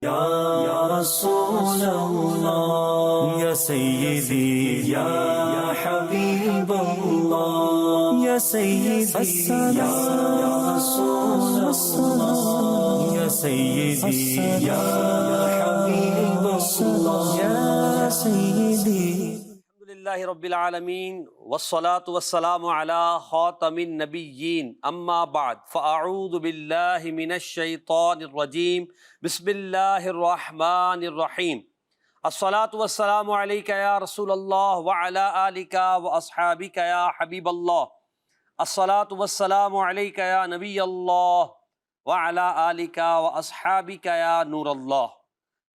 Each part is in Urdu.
یا رسول اللہ، یا سیدی یا حبیب اللہ، یا سیدی یا رسول اللہ، یا سیدی یا حبیب اللہ، یا سیدی۔ الحمدللہ رب العالمین والصلاة والسلام علی خاتم النبیین، اما بعد فاعوذ باللہ من الشیطان الرجیم، بسم اللہ الرحمن الرحیم۔ الصلاة والسلام علیک یا رسول اللہ وعلی آلک واصحابک یا حبیب اللہ۔ الصلاة والسلام علیک یا نبی اللہ وعلی آلک واصحابک یا نور اللہ۔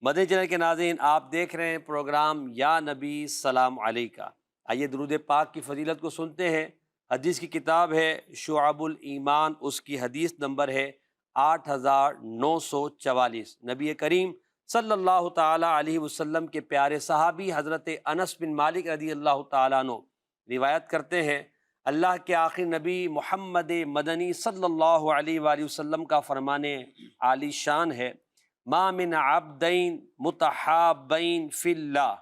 مدنی چینل کے ناظرین، آپ دیکھ رہے ہیں پروگرام یا نبی سلام علیکہ۔ آئیے درود پاک کی فضیلت کو سنتے ہیں۔ حدیث کی کتاب ہے شعب الایمان، اس کی حدیث نمبر ہے 8944۔ نبی کریم صلی اللہ تعالیٰ علیہ وسلم کے پیارے صحابی حضرت انس بن مالک رضی اللہ تعالیٰ عنہ روایت کرتے ہیں، اللہ کے آخری نبی محمد مدنی صلی اللہ علیہ وآلہ وسلم کا فرمان عالی شان ہے، ما من عبدین متحابین فی اللہ،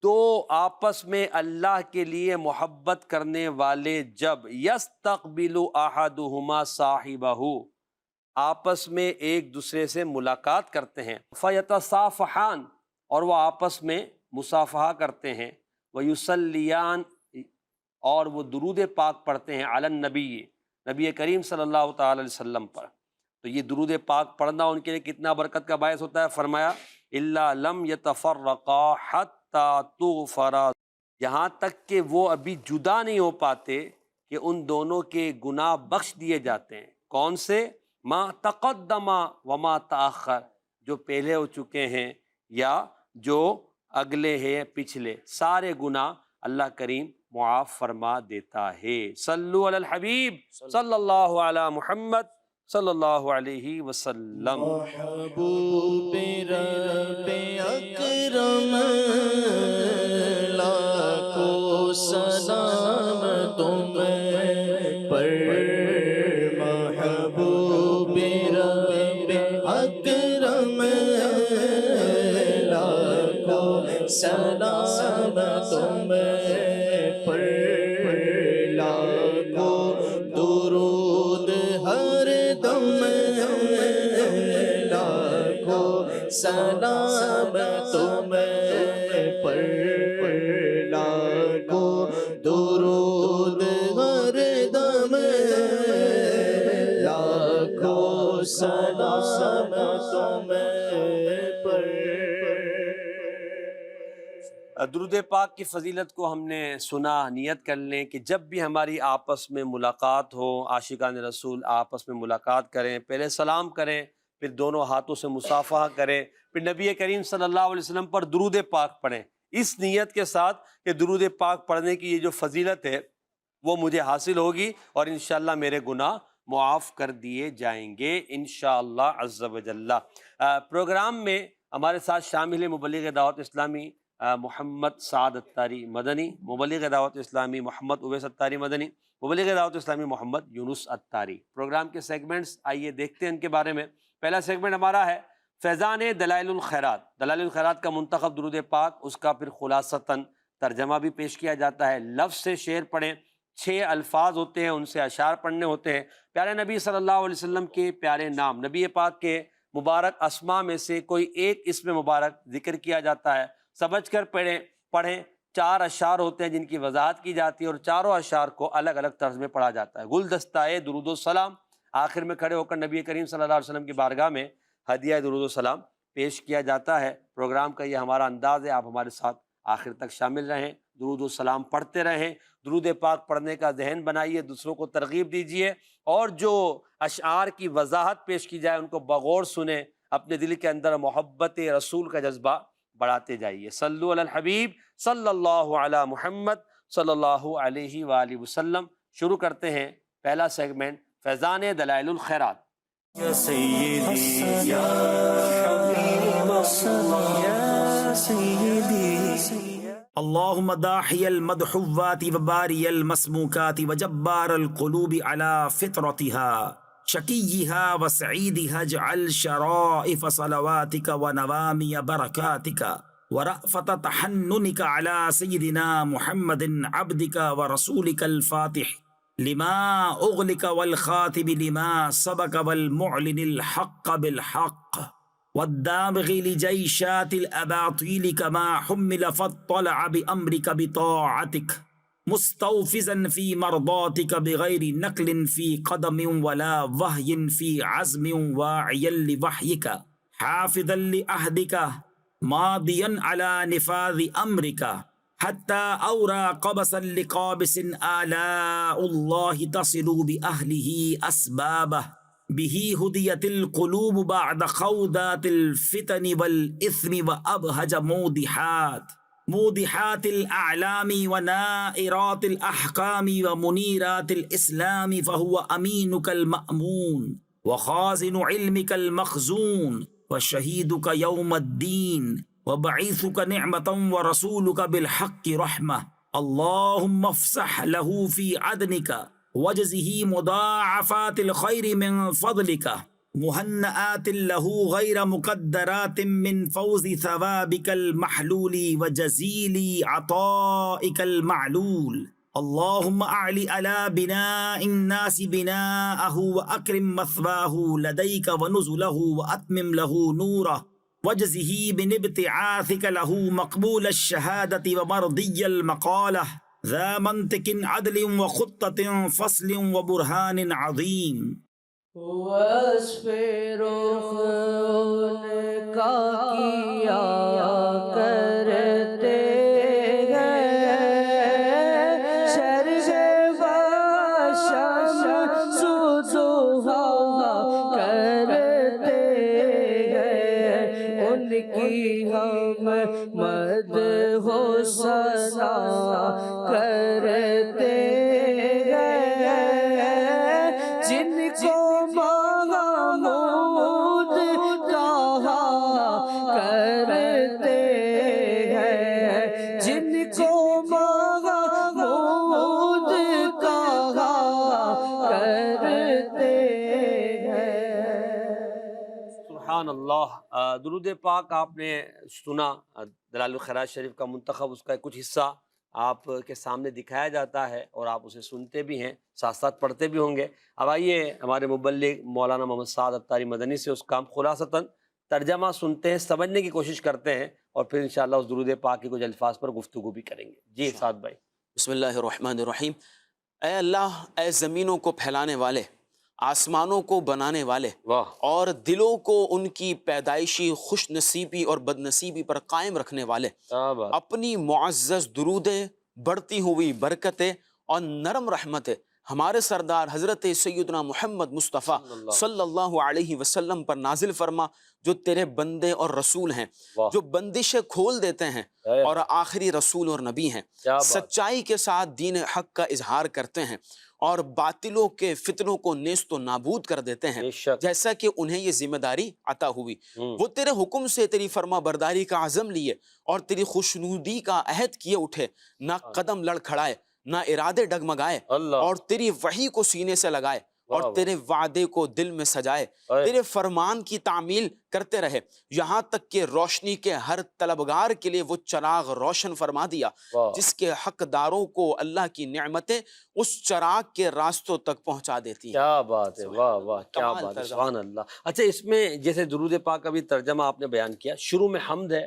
دو آپس میں اللہ کے لیے محبت کرنے والے جب یستقبل احدہما صاحبہ، آپس میں ایک دوسرے سے ملاقات کرتے ہیں، فیتصافحان، اور وہ آپس میں مصافحہ کرتے ہیں، ویصلیان، اور وہ درود پاک پڑھتے ہیں، علی النبی، نبی کریم صلی اللہ تعالی علیہ وسلم پر۔ تو یہ درود پاک پڑھنا ان کے لیے کتنا برکت کا باعث ہوتا ہے؟ فرمایا الا لم یتفرقا حتی تغفرا، یہاں تک کہ وہ ابھی جدا نہیں ہو پاتے کہ ان دونوں کے گناہ بخش دیے جاتے ہیں۔ کون سے؟ ما تقدم وما تاخر، جو پہلے ہو چکے ہیں یا جو اگلے ہیں، پچھلے سارے گناہ اللہ کریم معاف فرما دیتا ہے۔ صلو علی الحبیب صلی اللہ علی محمد صلی اللہ علیہ وسلم۔ محبوب رب اکرم لاکھوں سلام تم پر، محبوب رب اکرم لاکھوں سلام تم پر، لاکھوں درود ہر دم، لاکھوں سلام تم پر، لاکھوں درود ہر دم، لاکھوں سلام تم پر۔ درود پاک کی فضیلت کو ہم نے سنا، نیت کر لیں کہ جب بھی ہماری آپس میں ملاقات ہو، عاشقان رسول آپس میں ملاقات کریں، پہلے سلام کریں، پھر دونوں ہاتھوں سے مصافحہ کریں، پھر نبی کریم صلی اللہ علیہ وسلم پر درود پاک پڑھیں، اس نیت کے ساتھ کہ درود پاک پڑھنے کی یہ جو فضیلت ہے وہ مجھے حاصل ہوگی اور انشاءاللہ میرے گناہ معاف کر دیے جائیں گے انشاءاللہ عز و جل۔ پروگرام میں ہمارے ساتھ شامل ہے مبلغ دعوت اسلامی محمد سعد اتاری مدنی، مبلغ دعوت اسلامی محمد اویس اتاری مدنی، مبلغ دعوت اسلامی محمد یونس اتاری۔ پروگرام کے سیگمنٹس آئیے دیکھتے ہیں ان کے بارے میں۔ پہلا سیگمنٹ ہمارا ہے فیضان دلائل الخیرات۔ دلائل الخیرات کا منتخب درود پاک، اس کا پھر خلاصتاً ترجمہ بھی پیش کیا جاتا ہے۔ لفظ سے شعر پڑھیں، 6 الفاظ ہوتے ہیں، ان سے اشعار پڑھنے ہوتے ہیں۔ پیارے نبی صلی اللہ علیہ وسلم کے پیارے نام، نبی پاک کے مبارک اسماء میں سے کوئی ایک اسم مبارک ذکر کیا جاتا ہے، سمجھ کر پڑھیں۔ 4 اشعار ہوتے ہیں جن کی وضاحت کی جاتی ہے اور چاروں اشعار کو الگ الگ طرز میں پڑھا جاتا ہے۔ گلدستہ درود و سلام، آخر میں کھڑے ہو کر نبی کریم صلی اللہ علیہ وسلم کی بارگاہ میں ہدیہ درود و سلام پیش کیا جاتا ہے۔ پروگرام کا یہ ہمارا انداز ہے، آپ ہمارے ساتھ آخر تک شامل رہیں، درود و سلام پڑھتے رہیں، درود پاک پڑھنے کا ذہن بنائیے، دوسروں کو ترغیب دیجیے، اور جو اشعار کی وضاحت پیش کی جائے ان کو بغور سنیں، اپنے دل کے اندر محبت رسول کا جذبہ بڑھاتے جائیے۔ صلو علی الحبیب صلی اللہ علی محمد صلی اللہ علیہ وآلہ وسلم۔ شروع کرتے ہیں پہلا سیگمنٹ، فیضان دلائل الخیرات۔ یا سیدی یا حبیب اللہ، یا سیدی۔ اللهم داحي المدحوات وباري المسموكات وجبار القلوب على فطرتها، شقيها وسعيدها اجعل شرائف صلواتك ونوامي بركاتك ورأفة تحننك على سيدنا محمد عبدك ورسولك الفاتح لما أغلق والخاتم لما سبق والمعلن الحق بالحق والدامغ لجيشات الأباطيل كما حمل فاطلع بأمرك بطاعتك مستوفزا في مرضاتك بغير نقل في قدم ولا وهي في عزم واعيا لوحيك حافظا لعهدك ماضيا على نفاذ أمرك حتى أورى قبسا لقابس آلاء الله تصل بأهله أسبابه به هديت القلوب بعد خوضات الفتن والإثم وأبهج موضحات الأعلام ونائرات الأحكام ومنيرات الإسلام فهو أمينك المأمون وخازن علمك المخزون وشهيدك يوم الدين وبعيثك نعمة ورسولك بالحق رحمة اللهم افسح له في عدنك وجزه مضاعفات الخير من فضلك مهنآت له غير مقدرات من فوز ثوابك المحلول وجزيل عطائك المعلول اللهم أعل على بناء الناس بناءه وأكرم مثواه لديك ونزله وأتمم له نوره وجزه بنبتعاثك له مقبول الشهادة ومرضي المقالة ذا منطق عدل وخطة فصل وبرهان عظيم وصف رخ ان کا کیا کرتے ہیں شرح و شمس ضحا کرتے ہیں ان کی ہم مدح و ثنا کرتے سبحان اللہ۔ درود پاک آپ نے سنا، دلائل الخیرات شریف کا منتخب اس کا کچھ حصہ آپ کے سامنے دکھایا جاتا ہے اور آپ اسے سنتے بھی ہیں، ساتھ ساتھ پڑھتے بھی ہوں گے۔ اب آئیے ہمارے مبلغ مولانا محمد سعد اتاری مدنی سے اس کا ہم خلاصتاً ترجمہ سنتے ہیں، سمجھنے کی کوشش کرتے ہیں، اور پھر انشاءاللہ اس درود پاک کے کچھ الفاظ پر گفتگو بھی کریں گے۔ جی سعد بھائی۔ بسم اللہ الرحمن الرحیم۔ اے اللہ، اے زمینوں کو پھیلانے والے، آسمانوں کو بنانے والے، واہ، اور دلوں کو ان کی پیدائشی خوش نصیبی اور بد نصیبی پر قائم رکھنے والے، کیا بات۔ اپنی معزز درودیں، بڑھتی ہوئی برکتیں اور نرم رحمتیں ہمارے سردار حضرت سیدنا محمد مصطفیٰ صلی اللہ علیہ وسلم پر نازل فرما، جو تیرے بندے اور رسول ہیں، واہ، جو بندشیں کھول دیتے ہیں اور آخری رسول اور نبی ہیں، کیا بات۔ سچائی کے ساتھ دین حق کا اظہار کرتے ہیں اور باطلوں کے فتنوں کو نیست و نابود کر دیتے ہیں، بے شک۔ جیسا کہ انہیں یہ ذمہ داری عطا ہوئی۔ وہ تیرے حکم سے تیری فرما برداری کا عزم لیے اور تیری خوشنودی کا عہد کیے اٹھے، نہ قدم لڑکھڑائے، نہ ارادے ڈگمگائے، اللہ، اور تیری وحی کو سینے سے لگائے واہ، اور تیرے وعدے کو دل میں سجائے، اے، تیرے فرمان کی تعمیل کرتے رہے، یہاں تک کہ روشنی کے ہر طلبگار کے لیے وہ چراغ روشن فرما دیا، واہ، جس کے حقداروں کو اللہ کی نعمتیں اس چراغ کے راستوں تک پہنچا دیتی ہیں۔ کیا بات ہے، واہ واہ، کیا کمال بات ہے، ترجمہ۔ سبحان اللہ۔ اچھا، اس میں جیسے درود پاک کا بھی ترجمہ آپ نے بیان کیا، شروع میں حمد ہے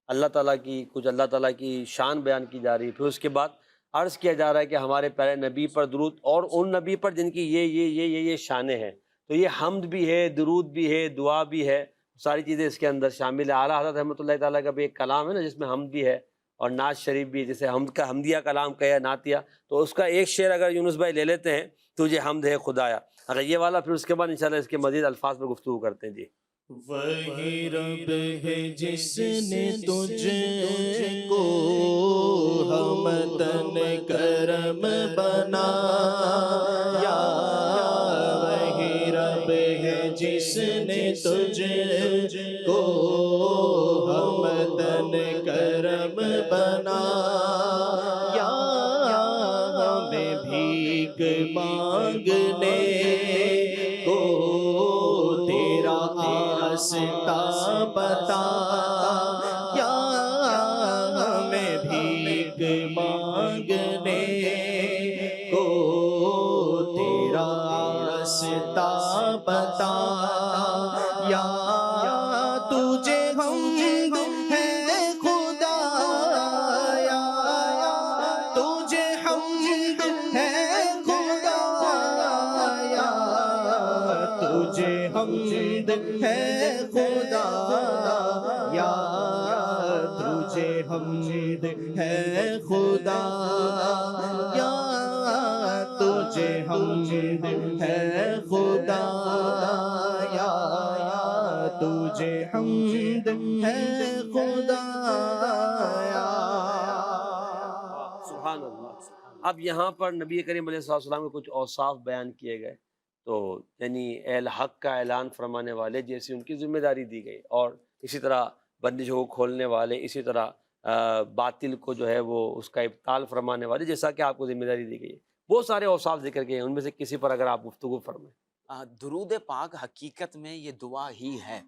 اللہ تعالیٰ کی، کچھ اللہ تعالیٰ کی شان بیان کی جا رہی ہے، پھر اس کے بعد عرض کیا جا رہا ہے کہ ہمارے پیارے نبی پر درود، اور ان نبی پر جن کی یہ شانیں ہیں، تو یہ حمد بھی ہے، درود بھی ہے، دعا بھی ہے، ساری چیزیں اس کے اندر شامل ہیں۔ اعلیٰ حضرت رحمۃ اللہ تعالیٰ کا بھی ایک کلام ہے نا جس میں حمد بھی ہے، اور نعت شریف بھی، جسے حمد کا حمدیہ کلام کہا ہے، نعتیہ، تو اس کا ایک شعر اگر یونس بھائی لے لیتے ہیں، تجھے حمد ہے خدایا، اگر یہ والا، پھر اس کے بعد انشاءاللہ اس کے مزید الفاظ پر گفتگو کرتے ہیں۔ جی۔ وہی رب ہے جس نے تجھ کو ہمدن کرم بنایا، وہی رب ہے جس نے تجھ کو ہمدن کرم بنایا، ہمیں بھیک مانگنے کو بتا یا میں بھیک مانگنے کو تیرا راستہ بتا یا تجھے حمد ہے خدا یا تجھے حمد ہے خدا یا تجھے حمد ہے خدا یا تجھے حمد ہے خدا یا تجھے حمد ہے خدا یا تجھے حمد ہے خدا یا سبحان اللہ۔ اب یہاں پر نبی کریم علیہ الصلوۃ والسلام کے کچھ اوصاف بیان کیے گئے، تو یعنی اہل حق کا اعلان فرمانے والے جیسی ان کی ذمہ داری دی گئی، اور اسی طرح بندشوں کو کھولنے والے، اسی طرح باطل کو جو ہے وہ اس کا ابطال فرمانے والے، جیسا کہ آپ کو ذمہ داری دی گئی ہے۔ بہت سارے اوصاف ذکر کیے ہیں، ان میں سے کسی پر اگر آپ گفتگو فرمائیں۔ درود پاک حقیقت میں یہ دعا ہی ہے۔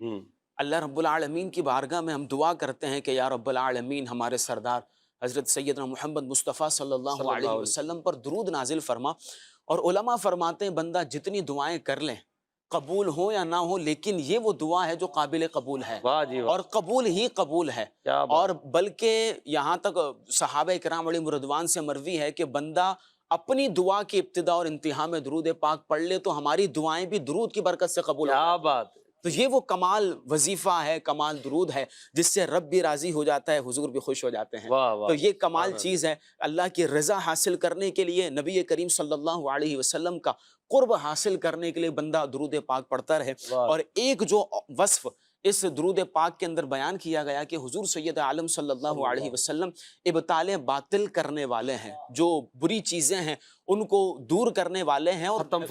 اللہ رب العالمین کی بارگاہ میں ہم دعا کرتے ہیں کہ یا رب العالمین ہمارے سردار حضرت سیدنا محمد مصطفیٰ صلی اللہ علیہ وسلم پر درود نازل فرما۔ اور علماء فرماتے ہیں بندہ جتنی دعائیں کر لیں، قبول ہو یا نہ ہو، لیکن یہ وہ دعا ہے جو قابل قبول ہے، واہ جی واہ، اور قبول ہی قبول ہے۔ کیا بات۔ اور بلکہ یہاں تک صحابہ کرام علیہم رضوان سے مروی ہے کہ بندہ اپنی دعا کی ابتدا اور انتہا میں درود پاک پڑھ لے تو ہماری دعائیں بھی درود کی برکت سے قبول کیا ہو۔ بات ہے۔ تو یہ وہ کمال وظیفہ ہے، کمال درود ہے، جس سے رب بھی راضی ہو جاتا ہے، حضور بھی خوش ہو جاتے ہیں۔ واہ واہ، تو یہ کمال چیز ہے۔ اللہ کی رضا حاصل کرنے کے لیے، نبی کریم صلی اللہ علیہ وسلم کا قرب حاصل کرنے کے لیے بندہ درود پاک پڑھتا رہے۔ واہ۔ اور ایک جو وصف اس درود پاک کے اندر بیان کیا گیا کہ حضور سید عالم صلی اللہ علیہ وسلم ابطال باطل کرنے والے ہیں، جو بری چیزیں ہیں ان کو دور کرنے والے ہیں اور ختم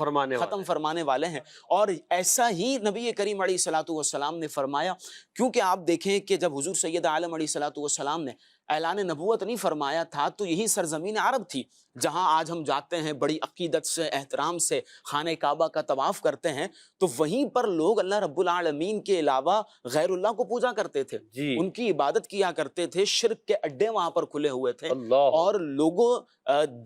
فرمانے والے ہیں۔ اور ایسا ہی نبی کریم علیہ الصلوۃ والسلام نے فرمایا، کیونکہ آپ دیکھیں کہ جب حضور سید عالم علیہ الصلوۃ والسلام نے اعلان نبوت نہیں فرمایا تھا تو یہی سرزمین عرب تھی جہاں آج ہم جاتے ہیں، بڑی عقیدت سے، احترام سے خانہ کعبہ کا طواف کرتے ہیں، تو وہیں پر لوگ اللہ رب العالمین کے علاوہ غیر اللہ کو پوجا کرتے تھے، جی، ان کی عبادت کیا کرتے تھے، شرک کے اڈے وہاں پر کھلے ہوئے تھے، اللہ، اور لوگوں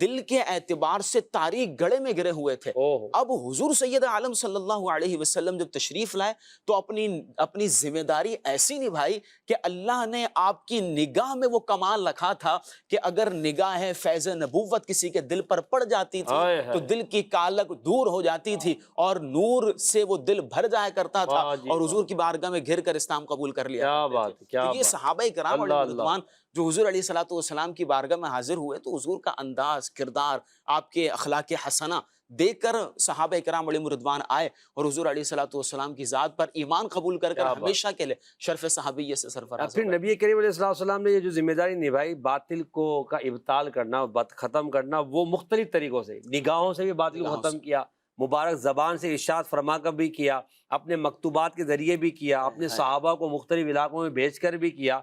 دل کے اعتبار سے تاریک گڑھے میں گرے ہوئے تھے۔ اب حضور سید عالم صلی اللہ علیہ وسلم جب تشریف لائے تو اپنی ذمہ داری ایسی نبھائی کہ اللہ نے آپ کی نگاہ میں وہ کمال رکھا تھا کہ اگر نگاہ فیض نبوت کسی کے دل پر پڑ جاتی تھی تو دل کی کالک دور ہو جاتی تھی اور نور سے وہ دل بھر جایا کرتا تھا، اور حضور کی بارگاہ میں گھر کر اسلام قبول کر لیا کرتے تھے۔ تو یہ صحابہ کرام علیہ رضوان جو حضور علیہ الصلوۃ والسلام کی بارگاہ میں حاضر ہوئے تو حضور کا انداز، کردار، آپ کے اخلاق حسنہ دیکھ کر صحابہ کرام علیہ رضوان آئے اور حضور علیہ الصلوۃ والسلام کی ذات پر ایمان قبول کر ہمیشہ کے لیے شرف صحابیہ سے سرفراز۔ پھر نبی کریم علیہ الصلوۃ والسلام نے یہ جو ذمہ داری نبھائی باطل کو کا ابطال کرنا، ختم کرنا، وہ مختلف طریقوں سے، نگاہوں سے بھی باطل کو ختم کیا، مبارک زبان سے ارشاد فرما کر بھی کیا، اپنے مکتوبات کے ذریعے بھی کیا، اپنے صحابہ کو مختلف علاقوں میں بھیج کر بھی کیا،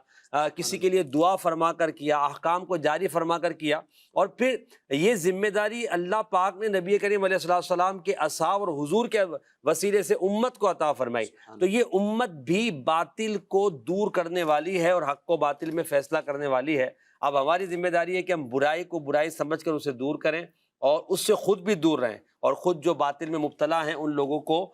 کسی کے لیے دعا فرما کر کیا، احکام کو جاری فرما کر کیا، اور پھر یہ ذمہ داری اللہ پاک نے نبی کریم علیہ الصلوۃ والسلام کے اصحاب اور حضور کے وسیلے سے امت کو عطا فرمائی۔ تو یہ امت بھی باطل کو دور کرنے والی ہے اور حق کو باطل میں فیصلہ کرنے والی ہے۔ اب ہماری ذمہ داری ہے کہ ہم برائی کو برائی سمجھ کر اسے دور کریں اور اس سے خود بھی دور رہیں، اور خود جو باطل میں مبتلا ہیں ان لوگوں کو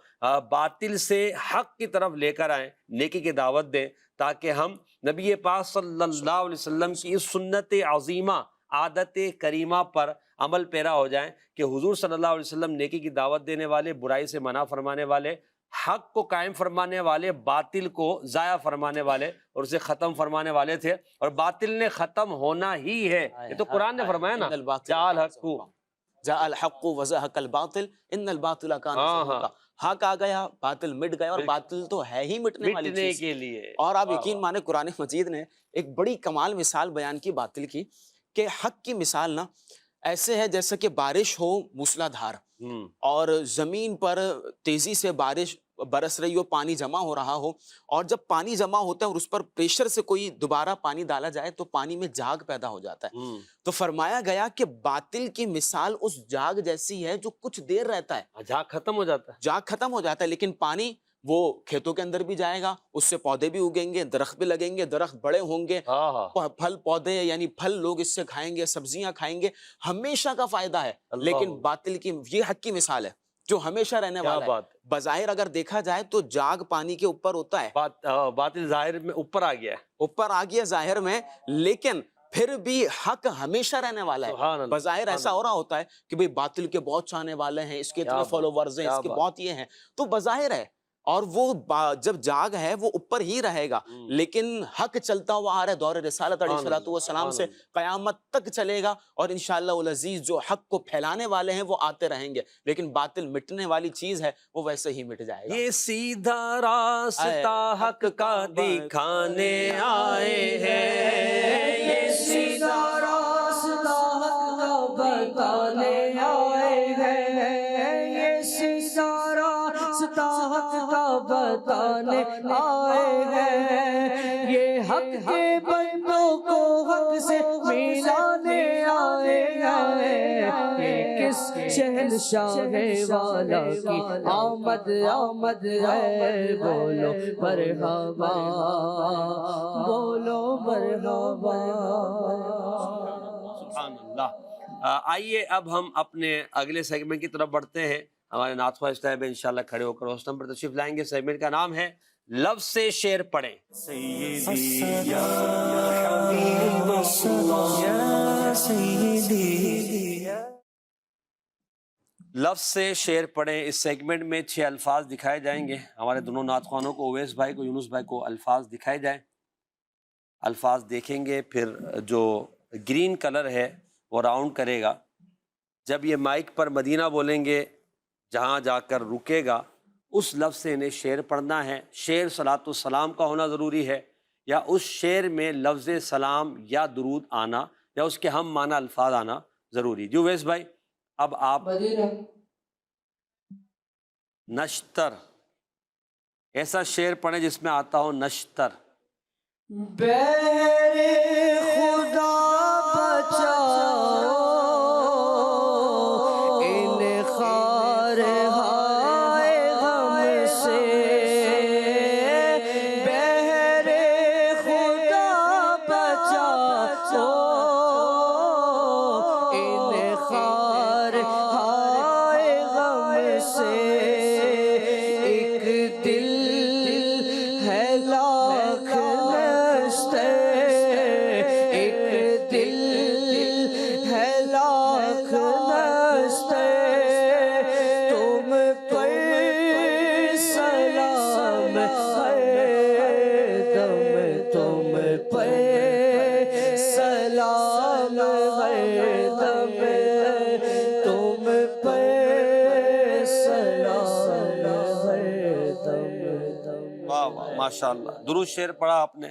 باطل سے حق کی طرف لے کر آئیں، نیکی کی دعوت دیں، تاکہ ہم نبی پاک صلی اللہ علیہ وسلم کی اس سنت عظیمہ، عادت کریمہ پر عمل پیرا ہو جائیں کہ حضور صلی اللہ علیہ وسلم نیکی کی دعوت دینے والے، برائی سے منع فرمانے والے، حق کو قائم فرمانے والے، باطل کو ضائع فرمانے والے اور اسے ختم فرمانے والے تھے، اور باطل نے ختم ہونا ہی ہے۔ یہ تو قرآن نے فرمایا نا، جاء الحق وزهق الباطل ان الباطل کان زہوقا، حق آ گیا، باطل مٹ گیا، اور باطل تو ہے ہی مٹنے والی چیز کے لیے۔ اور آپ یقین مانے قرآن مجید نے ایک بڑی کمال مثال بیان کی باطل کی، کہ حق کی مثال نا ایسے ہے جیسے کہ بارش ہو موسلا دھار، اور زمین پر تیزی سے بارش برس رہی ہو، پانی جمع ہو رہا ہو، اور جب پانی جمع ہوتا ہے اور اس پر پریشر سے کوئی دوبارہ پانی ڈالا جائے تو پانی میں جھاگ پیدا ہو جاتا ہے۔ تو فرمایا گیا کہ باطل کی مثال اس جھاگ جیسی ہے جو کچھ دیر رہتا ہے، جھاگ ختم ہو جاتا ہے، جھاگ ختم ہو جاتا ہے، لیکن پانی وہ کھیتوں کے اندر بھی جائے گا، اس سے پودے بھی اگیں گے، درخت بھی لگیں گے، درخت بڑے ہوں گے، پھل پودے یعنی پھل لوگ اس سے کھائیں گے، سبزیاں کھائیں گے، ہمیشہ کا فائدہ ہے۔ لیکن باطل کی یہ حق کی مثال ہے جو ہمیشہ رہنے والا ہے۔ بظاہر اگر دیکھا جائے تو جاگ پانی کے اوپر ہوتا ہے، باطل ظاہر میں اوپر آ گیا ہے، اوپر آ گیا ظاہر میں، لیکن پھر بھی حق ہمیشہ رہنے والا ہے۔ بظاہر ایسا ہو رہا ہوتا ہے کہ بھئی باطل کے بہت چاہنے والے ہیں، اس کے اتنے فالوورز ہیں، اس کے بہت یہ ہیں، تو بظاہر ہے، اور وہ جب جاگ ہے وہ اوپر ہی رہے گا، لیکن حق چلتا ہوا آ رہا ہے دور رسالت علیہ الصلوۃ والسلام سے قیامت تک چلے گا، اور انشاءاللہ العزیز جو حق کو پھیلانے والے ہیں وہ آتے رہیں گے، لیکن باطل مٹنے والی چیز ہے وہ ویسے ہی مٹ جائے گا۔ یہ سیدھا راستہ حق کا دکھانے آئے ہیں، یہ سیدھا راستہ حق کا بتانے آئے ہیں، یہ سیدھا راستہ حق کا بتانے آئے ہیں، یہ حق کے بندوں کو حق سے ملانے آئے ہیں، یہ کس شہنشاہ والا کی آمد آمد ہے، بولو مرحبا، بولو مرحبا۔ سبحان اللہ۔ آئیے اب ہم اپنے اگلے سیگمنٹ کی طرف بڑھتے ہیں۔ ہمارے نعت خواہ صاحب انشاءاللہ کھڑے ہو کر اس نمبر پر تشریف لائیں گے۔ سیگمنٹ کا نام ہے لفظ سے شعر پڑھیں۔ سیدی یا حبیب اللہ یا سیدی۔ لفظ سے شعر پڑھیں، اس سیگمنٹ میں 6 الفاظ دکھائے جائیں گے۔ ہمارے دونوں نعت خوانوں کو، اویس بھائی کو، یونس بھائی کو الفاظ دکھائے جائیں، الفاظ دیکھیں گے، پھر جو گرین کلر ہے وہ راؤنڈ کرے گا۔ جب یہ مائک پر مدینہ بولیں گے، جہاں جا کر رکے گا، اس لفظ سے انہیں شعر پڑھنا ہے۔ شعر صلاۃ السلام کا ہونا ضروری ہے، یا اس شعر میں لفظ سلام یا درود آنا یا اس کے ہم معنی الفاظ آنا ضروری۔ جو ویس بھائی اب آپ نشتر ایسا شعر پڑھیں جس میں آتا ہو نشتر۔ بہر خدا بچاؤ ان خارہائے غم سے، بہر خدا بچاؤ ان خارہائے غم سے، ایک دل ہے لاکھ نشتے، ایک دل ہے لاکھ نشتے، تم پر سلام ہے دم، تم پر سلام ہے دم، تم پر سلام ہے دم۔ واہ واہ ماشاءاللہ، درود شعر پڑھا آپ نے۔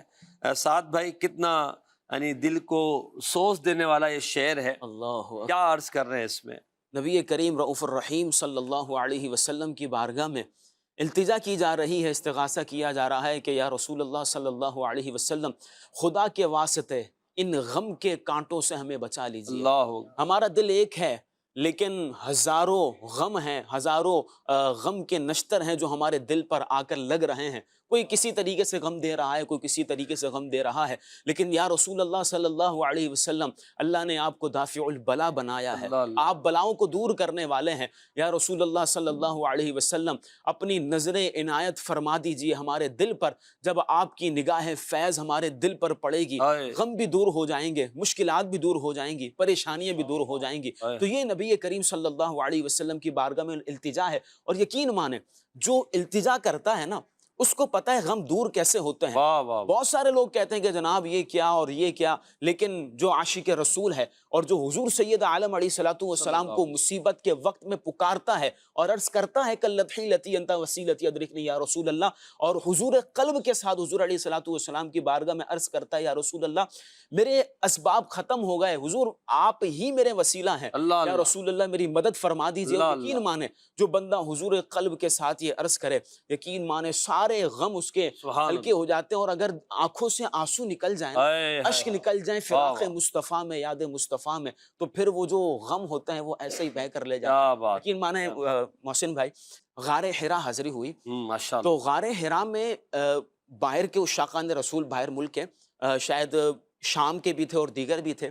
سعد بھائی کتنا یعنی دل کو سوز دینے والا یہ شعر ہے، اللہ کیا عرض کر رہے ہیں اس میں؟ نبی کریم رؤوف الرحیم صلی اللہ علیہ وسلم کی بارگاہ میں التجا کی جا رہی ہے، استغاثہ کیا جا رہا ہے کہ یا رسول اللہ صلی اللہ علیہ وسلم، خدا کے واسطے ان غم کے کانٹوں سے ہمیں بچا لیجیے۔ اللہ ہمارا دل ایک ہے لیکن ہزاروں غم ہیں، ہزاروں غم کے نشتر ہیں جو ہمارے دل پر آ کر لگ رہے ہیں۔ کوئی کسی طریقے سے غم دے رہا ہے، کوئی کسی طریقے سے غم دے رہا ہے، لیکن یا رسول اللہ صلی اللہ علیہ وسلم، اللہ نے آپ کو دافع البلا بنایا ہے، آپ بلاؤں کو دور کرنے والے ہیں۔ یا رسول اللہ صلی اللہ علیہ وسلم، اپنی نظر عنایت فرما دیجئے ہمارے دل پر۔ جب آپ کی نگاہ فیض ہمارے دل پر پڑے گی، غم بھی دور ہو جائیں گے، مشکلات بھی دور ہو جائیں گی، پریشانیاں بھی دور ہو جائیں گی۔ تو یہ نبی کریم صلی اللہ علیہ وسلم کی بارگاہ میں التجا ہے، اور یقین مانیں جو التجا کرتا ہے نا، اس کو پتہ ہے غم دور کیسے ہوتے ہیں۔ بہت سارے لوگ کہتے ہیں کہ جناب یہ کیا اور یہ کیا، لیکن جو عاشق رسول ہے اور جو حضور سید عالم علیہ الصلوۃ والسلام کو مصیبت کے وقت میں پکارتا ہے اور عرض کرتا ہے کلتھی لتی انت وسیلتی ادرکنی یا رسول اللہ، اور حضور قلب کے ساتھ حضور علیہ الصلوۃ والسلام کی بارگاہ میں عرض کرتا ہے یا رسول اللہ میرے اسباب ختم ہو گئے، حضور آپ ہی میرے وسیلہ ہیں، یا رسول اللہ میری مدد فرما دیجئے۔ یقین مانے جو بندہ حضور قلب کے ساتھ یہ عرض کرے، یقین مانے سارے غم اس کے ہلکے ہو جاتے ہیں، اور اگر آنکھوں سے آنسو نکل جائیں، اشک نکل جائیں فراق مصطفیٰ میں، یاد مصطفیٰ میں، تو پھر وہ جو غم ہوتا ہے وہ ایسے ہی بہ کر لے جاتا ہے۔ یقین مانے محسن بھائی، غار حرا حاضری ہوئی. ماشاء اللہ. تو غار حرا میں باہر کے اشاقان رسول باہر ملک کے شاید شام کے بھی تھے اور دیگر بھی تھے,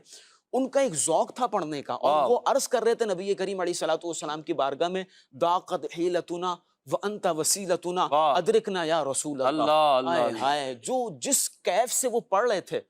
ان کا ایک ذوق تھا پڑھنے کا, اور وہ عرض کر رہے تھے نبی کریم علیہ الصلوۃ والسلام کی بارگاہ میں, ضاقت حیلتنا وانت وسیلتنا ادرکنا یا رسول اللہ. ہائے ہائے, جو جس کیف سے وہ پڑھ رہے تھے,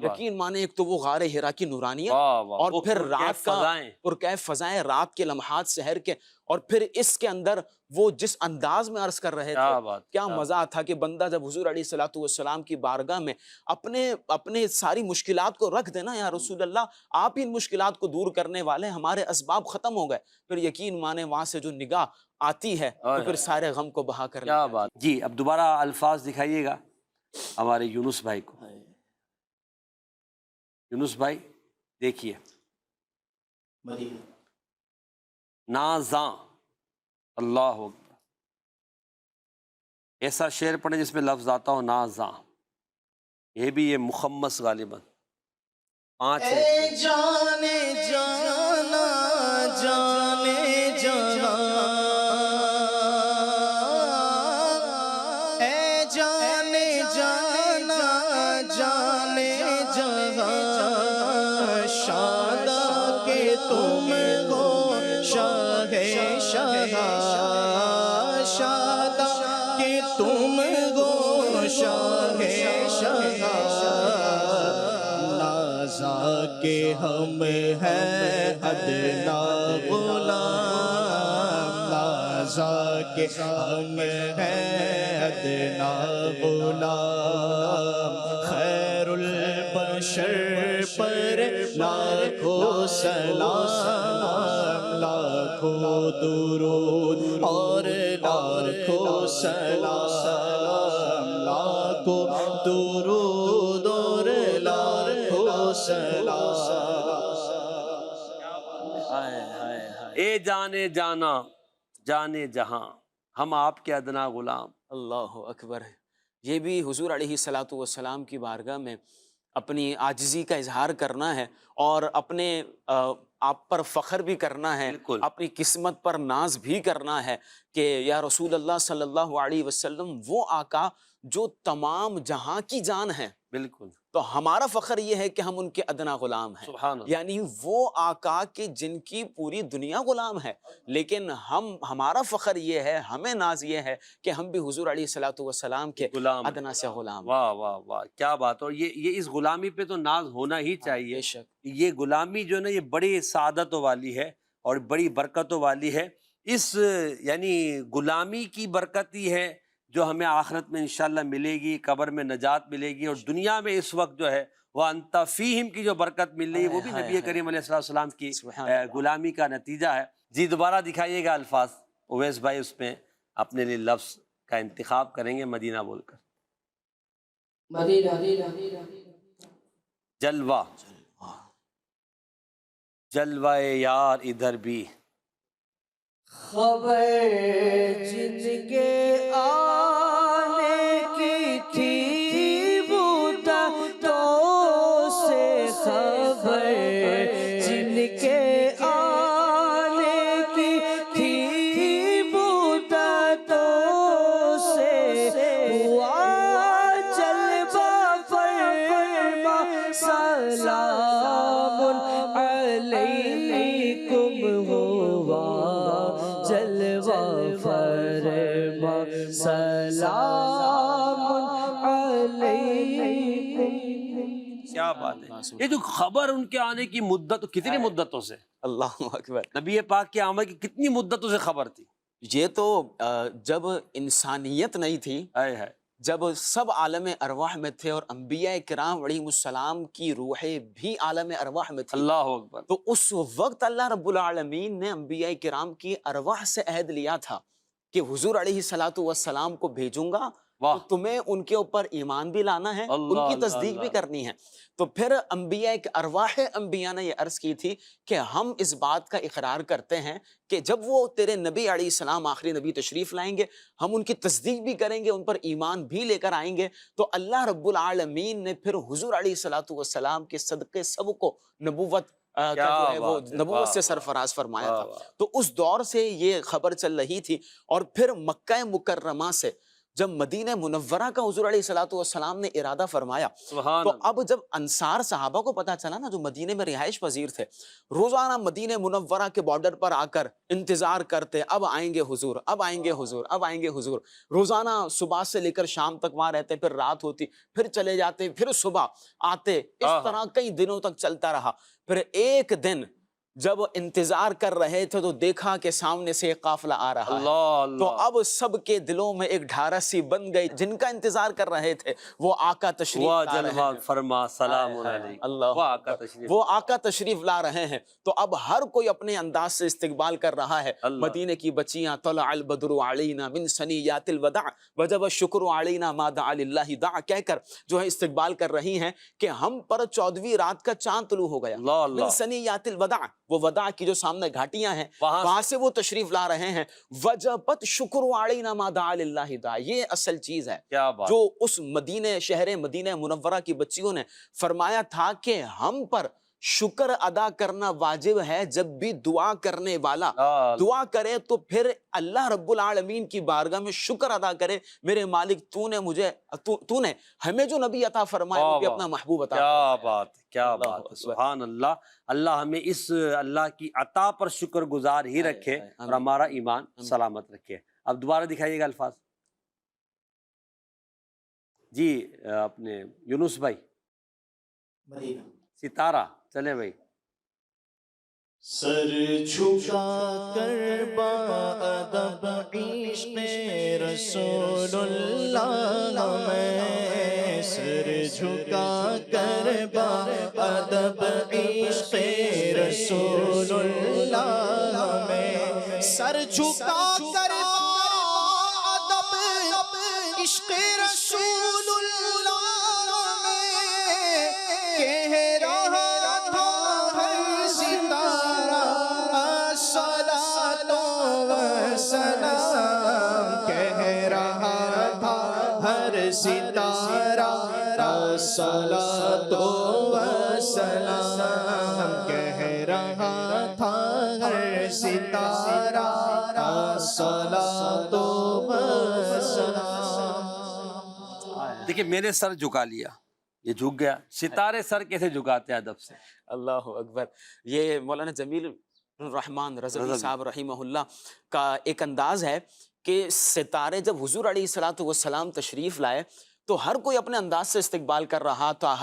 یقین مانے ایک تو وہ غار حرا کی نورانیت, اور پھر رات کا پرکیف فضائیں, رات کے لمحات سحر کے, اور پھر اس کے اندر وہ جس انداز میں عرض کر رہے تھے, کیا مزہ تھا کہ بندہ جب حضور علیہ الصلوۃ والسلام کی بارگاہ میں اپنے ساری مشکلات کو رکھ دینا, یا رسول اللہ آپ ان مشکلات کو دور کرنے والے, ہمارے اسباب ختم ہو گئے, پھر یقین مانے وہاں سے جو نگاہ آتی ہے تو پھر سارے غم کو بہا کر کیا بات. جی اب دوبارہ الفاظ دکھائیے گا ہمارے یونس بھائی کو. یونس بھائی دیکھیے, نازاں اللہ اکبر, ایسا شعر پڑھیں جس میں لفظ آتا ہو نازاں, یہ بھی یہ مخمس غالباً 5 ہے. اے جانے جانا جانے جانا, اے جانے جانا جانے جہاں, شاداں کہ تم ہو شاہ شہاں, شاداں کہ تم ہو شاہ شہاں, نازاں کہ ہم ہیں ادنا غلام, نازاں کہ ہم ہیں ادنا غلام, خیر البشر پر لاکھوں سلام, لاکھوں درود اور لاکھوں سلام, لاکھوں درود اور لاکھوں سلام. اے جانے جانا جانے جہاں, ہم آپ کے ادنا غلام. اللہ اکبر. یہ بھی حضور علیہ الصلوۃ والسلام کی بارگاہ میں اپنی عاجزی کا اظہار کرنا ہے, اور اپنے آپ پر فخر بھی کرنا ہے, اپنی قسمت پر ناز بھی کرنا ہے کہ یا رسول اللہ صلی اللہ علیہ وسلم وہ آقا جو تمام جہاں کی جان ہے. بالکل. تو ہمارا فخر یہ ہے کہ ہم ان کے ادنا غلام ہیں, سبحان اللہ. یعنی وہ آقا کے جن کی پوری دنیا غلام ہے, لیکن ہمارا فخر یہ ہے, ہمیں ناز یہ ہے کہ ہم بھی حضور علیہ الصلوۃ والسلام کے ادنا سے غلام. واہ واہ واہ, کیا بات. اور یہ اس غلامی پہ تو ناز ہونا ہی چاہیے. بے شک یہ غلامی جو ہے نا, یہ بڑی سعادتوں والی ہے اور بڑی برکتوں والی ہے. اس یعنی غلامی کی برکت ہی ہے جو ہمیں آخرت میں انشاءاللہ ملے گی, قبر میں نجات ملے گی, اور دنیا میں اس وقت جو ہے وہ انت فیہم کی جو برکت مل رہی ہے وہ بھی نبی کریم علیہ السلام کی غلامی کا نتیجہ ہے. جی دوبارہ دکھائیے گا الفاظ. اویس بھائی اس میں اپنے لیے لفظ کا انتخاب کریں گے مدینہ بول کر. جلوہ, جلوہ یار ادھر بھی, خبر جن کے آنے کی تھی مدتوں سے, خبر جن کے آنے کی تھی مدتوں سے, ہوا جلوہ فرما سلام علیکم, ہوا جلوہ فرما سلام علیکم. کیا بات ہے. یہ جو خبر ان کے آنے کی مدت, کتنی مدتوں سے, اللہ اکبر, نبی پاک کی آمد کی کتنی مدتوں سے خبر تھی. یہ تو جب انسانیت نہیں تھی, جب سب عالم ارواح میں تھے اور انبیاء کرام علیہم السلام کی روحیں بھی عالم ارواح میں تھی, اللہ اکبر, تو اس وقت اللہ رب العالمین نے انبیاء کرام کی ارواح سے عہد لیا تھا کہ حضور علیہ الصلوۃ والسلام کو بھیجوں گا تو تمہیں ان کے اوپر ایمان بھی لانا ہے, ان کی تصدیق بھی کرنی ہے. تو پھر انبیاء ارواح انبیاء نے یہ عرض کی تھی کہ ہم اس بات کا اقرار کرتے ہیں کہ جب وہ تیرے نبی علیہ السلام آخری نبی تشریف لائیں گے, ہم ان کی تصدیق بھی کریں گے, ان پر ایمان بھی لے کر آئیں گے. تو اللہ رب العالمین نے پھر حضور علیہ الصلوۃ والسلام کے صدقے سب کو نبوت کا جو ہے وہ نبوت سے سرفراز فرمایا تھا. تو اس دور سے یہ خبر چل رہی تھی. اور پھر مکہ مکرمہ سے جب مدینہ منورہ کا حضور علیہ الصلوۃ والسلام نے ارادہ فرمایا تو اب جب انصار صحابہ کو پتا چلا نا، جو مدینے میں رہائش پذیر تھے، روزانہ مدینہ منورہ کے بارڈر پر آ کر انتظار کرتے، اب آئیں گے حضور، اب آئیں گے حضور، اب آئیں گے حضور. روزانہ صبح سے لے کر شام تک وہاں رہتے، پھر رات ہوتی، پھر چلے جاتے، پھر صبح آتے. اس طرح کئی دنوں تک چلتا رہا. پھر ایک دن جب انتظار کر رہے تھے تو دیکھا کہ سامنے سے ایک قافلہ آ رہا ہے. تو اب سب کے دلوں میں ایک ڈھارس سی بن گئی. جن کا انتظار کر رہے تھے وہ آقا تشریف لا رہے ہیں. فرما سلام علیکم. اللہ، وہ آقا تشریف لا رہے ہیں. تو اب ہر کوئی اپنے انداز سے استقبال کر رہا ہے. مدینے کی بچیاں طلع البدر علینا من ثنیات الوداع وجب الشکر علینا ما دعا للہ دع کہہ کر جو ہے استقبال کر رہی ہیں کہ ہم پر 14ویں رات کا چاند طلوع ہو گیا. من ثنیات الوداع، وہ وداع کی جو سامنے گھاٹیاں ہیں وہاں سے وہ تشریف لا رہے ہیں. وجبت شکر علینا ما دعا للہ دع، یہ اصل چیز ہے جو اس مدینہ شہر مدینہ منورہ کی بچیوں نے فرمایا تھا کہ ہم پر شکر ادا کرنا واجب ہے. جب بھی دعا کرنے والا دعا کرے تو پھر اللہ رب العالمین کی بارگاہ میں شکر ادا کرے، میرے مالک تو نے ہمیں جو نبی عطا فرمایا وہ بھی اپنا محبوب عطا. کیا بات، کیا بات، سبحان اللہ. اللہ ہمیں اس اللہ کی عطا پر شکر گزار ہی رکھے اور ہمارا ایمان سلامت رکھے. اب دوبارہ دکھائیے گا الفاظ. جی اپنے یونس بھائی، ستارہ چلے بھائی. سر جھکا کر بادب عشق رسول اللہ میں، سر جھکا کر بادب عشق رسول اللہ میں، سر جھکا کر بادب عشق رسول اللہ میں، کہہ رہا تھا ہر ستارہ الصلاۃ والسلام، کہہ رہا تھا ہر ستارہ الصلاۃ والسلام، کہہ رہا تھا ہر ستارہ الصلاۃ والسلام. دیکھیں میں نے سر جھکا لیا، یہ جھک گیا. ستارے سر کیسے جھکاتے ہیں ادب سے؟ اللہ اکبر. یہ مولانا جمیل الرحمن رضوی صاحب رحمہ اللہ کا ایک انداز ہے کہ ستارے جب حضور علیہ الصلوۃ والسلام تشریف لائے تو ہر کوئی اپنے انداز سے استقبال کر رہا تھا.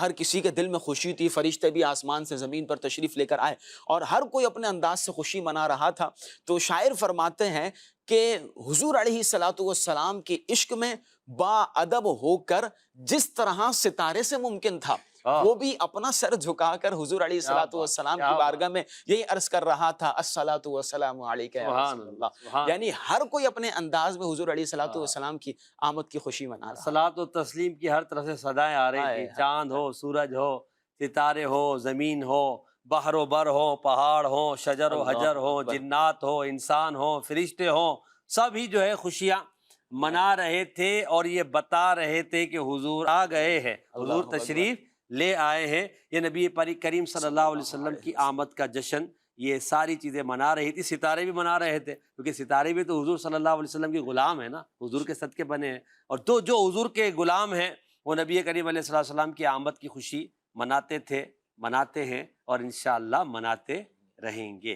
ہر کسی کے دل میں خوشی تھی. فرشتے بھی آسمان سے زمین پر تشریف لے کر آئے اور ہر کوئی اپنے انداز سے خوشی منا رہا تھا. تو شاعر فرماتے ہیں کہ حضور علیہ الصلوۃ والسلام کے عشق میں با ادب ہو کر جس طرح ستارے سے ممکن تھا وہ بھی اپنا سر جھکا کر حضور علیہ الصلوۃ والسلام کی بارگاہ میں یہی عرض کر رہا تھا، الصلاۃ والسلام علیک یا رسول اللہ. یعنی ہر کوئی اپنے انداز میں حضور علیہ الصلوۃ والسلام کی آمد کی خوشی منا رہا. صلاۃ و تسلیم کی ہر طرف سے صدائیں آ رہی تھی. چاند ہو، سورج ہو، ستارے ہو، زمین ہو، بحر و بر ہو، پہاڑ ہو، شجر و حجر ہو، جنات ہو، انسان ہو، فرشتے ہو، سبھی جو ہے خوشیاں منا رہے تھے اور یہ بتا رہے تھے کہ حضور آ گئے ہیں، حضور تشریف لے آئے ہیں. یہ نبی کریم صلی اللہ علیہ وسلم کی آمد کا جشن یہ ساری چیزیں منا رہی تھی. ستارے بھی منا رہے تھے کیونکہ ستارے بھی تو حضور صلی اللہ علیہ وسلم کے غلام ہیں نا، حضور کے صدقے بنے ہیں. اور تو جو حضور کے غلام ہیں وہ نبی کریم علیہ السلام کی آمد کی خوشی مناتے تھے، مناتے ہیں اور انشاءاللہ مناتے رہیں گے.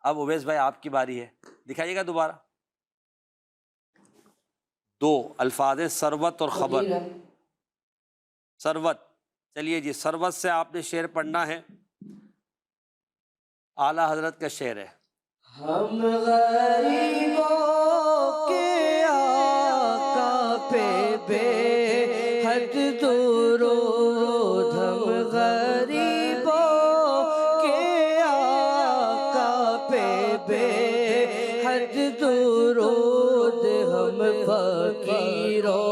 اب اویس بھائی آپ کی باری ہے، دکھائیے گا دوبارہ. دو الفاظ سروت اور خبر. سروت، چلیے جی سروت سے آپ نے شعر پڑھنا ہے. اعلیٰ حضرت کا شعر ہے. ہم غریبوں کے آقا پہ بے حد درود، ہم غریبوں کے آقا پہ بے حد درود، ہم فقیروں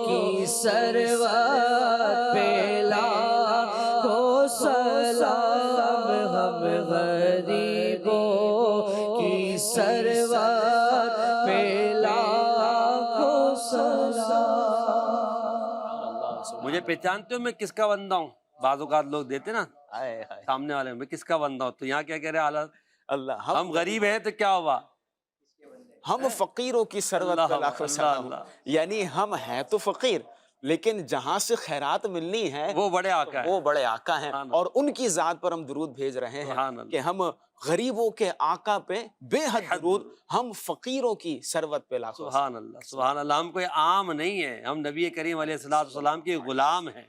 کی سروت پہ لاکھوں سلام، ہم غریبوں کی سروت پہ لاکھوں سلام. مجھے پہچانتے ہو میں کس کا بندہ ہوں؟ بعض اوقات لوگ دیتے نا ہائے ہائے سامنے والے میں کس کا بندہ ہو، تو یہاں کیا کہہ رہے ہیں حالات، اللہ، ہم غریب ہیں تو کیا ہوا، ہم فقیروں کی ثروت پہ اللہ لاکھوں اللہ سلام. اللہ، یعنی ہم ہیں تو فقیر، لیکن جہاں سے خیرات ملنی ہے وہ بڑے آقا ہے. وہ بڑے آقا ہیں، سبحان اور ان کی ذات پر ہم درود بھیج رہے ہیں سبحان اللہ. کہ ہم غریبوں کے آقا پہ بے حد درود، ہم فقیروں کی ثروت پہ لاکھوں سبحان اللہ سبحان اللہ. ہم کوئی عام نہیں ہے، ہم نبی کریم علیہ الصلوۃ والسلام کے غلام ہیں،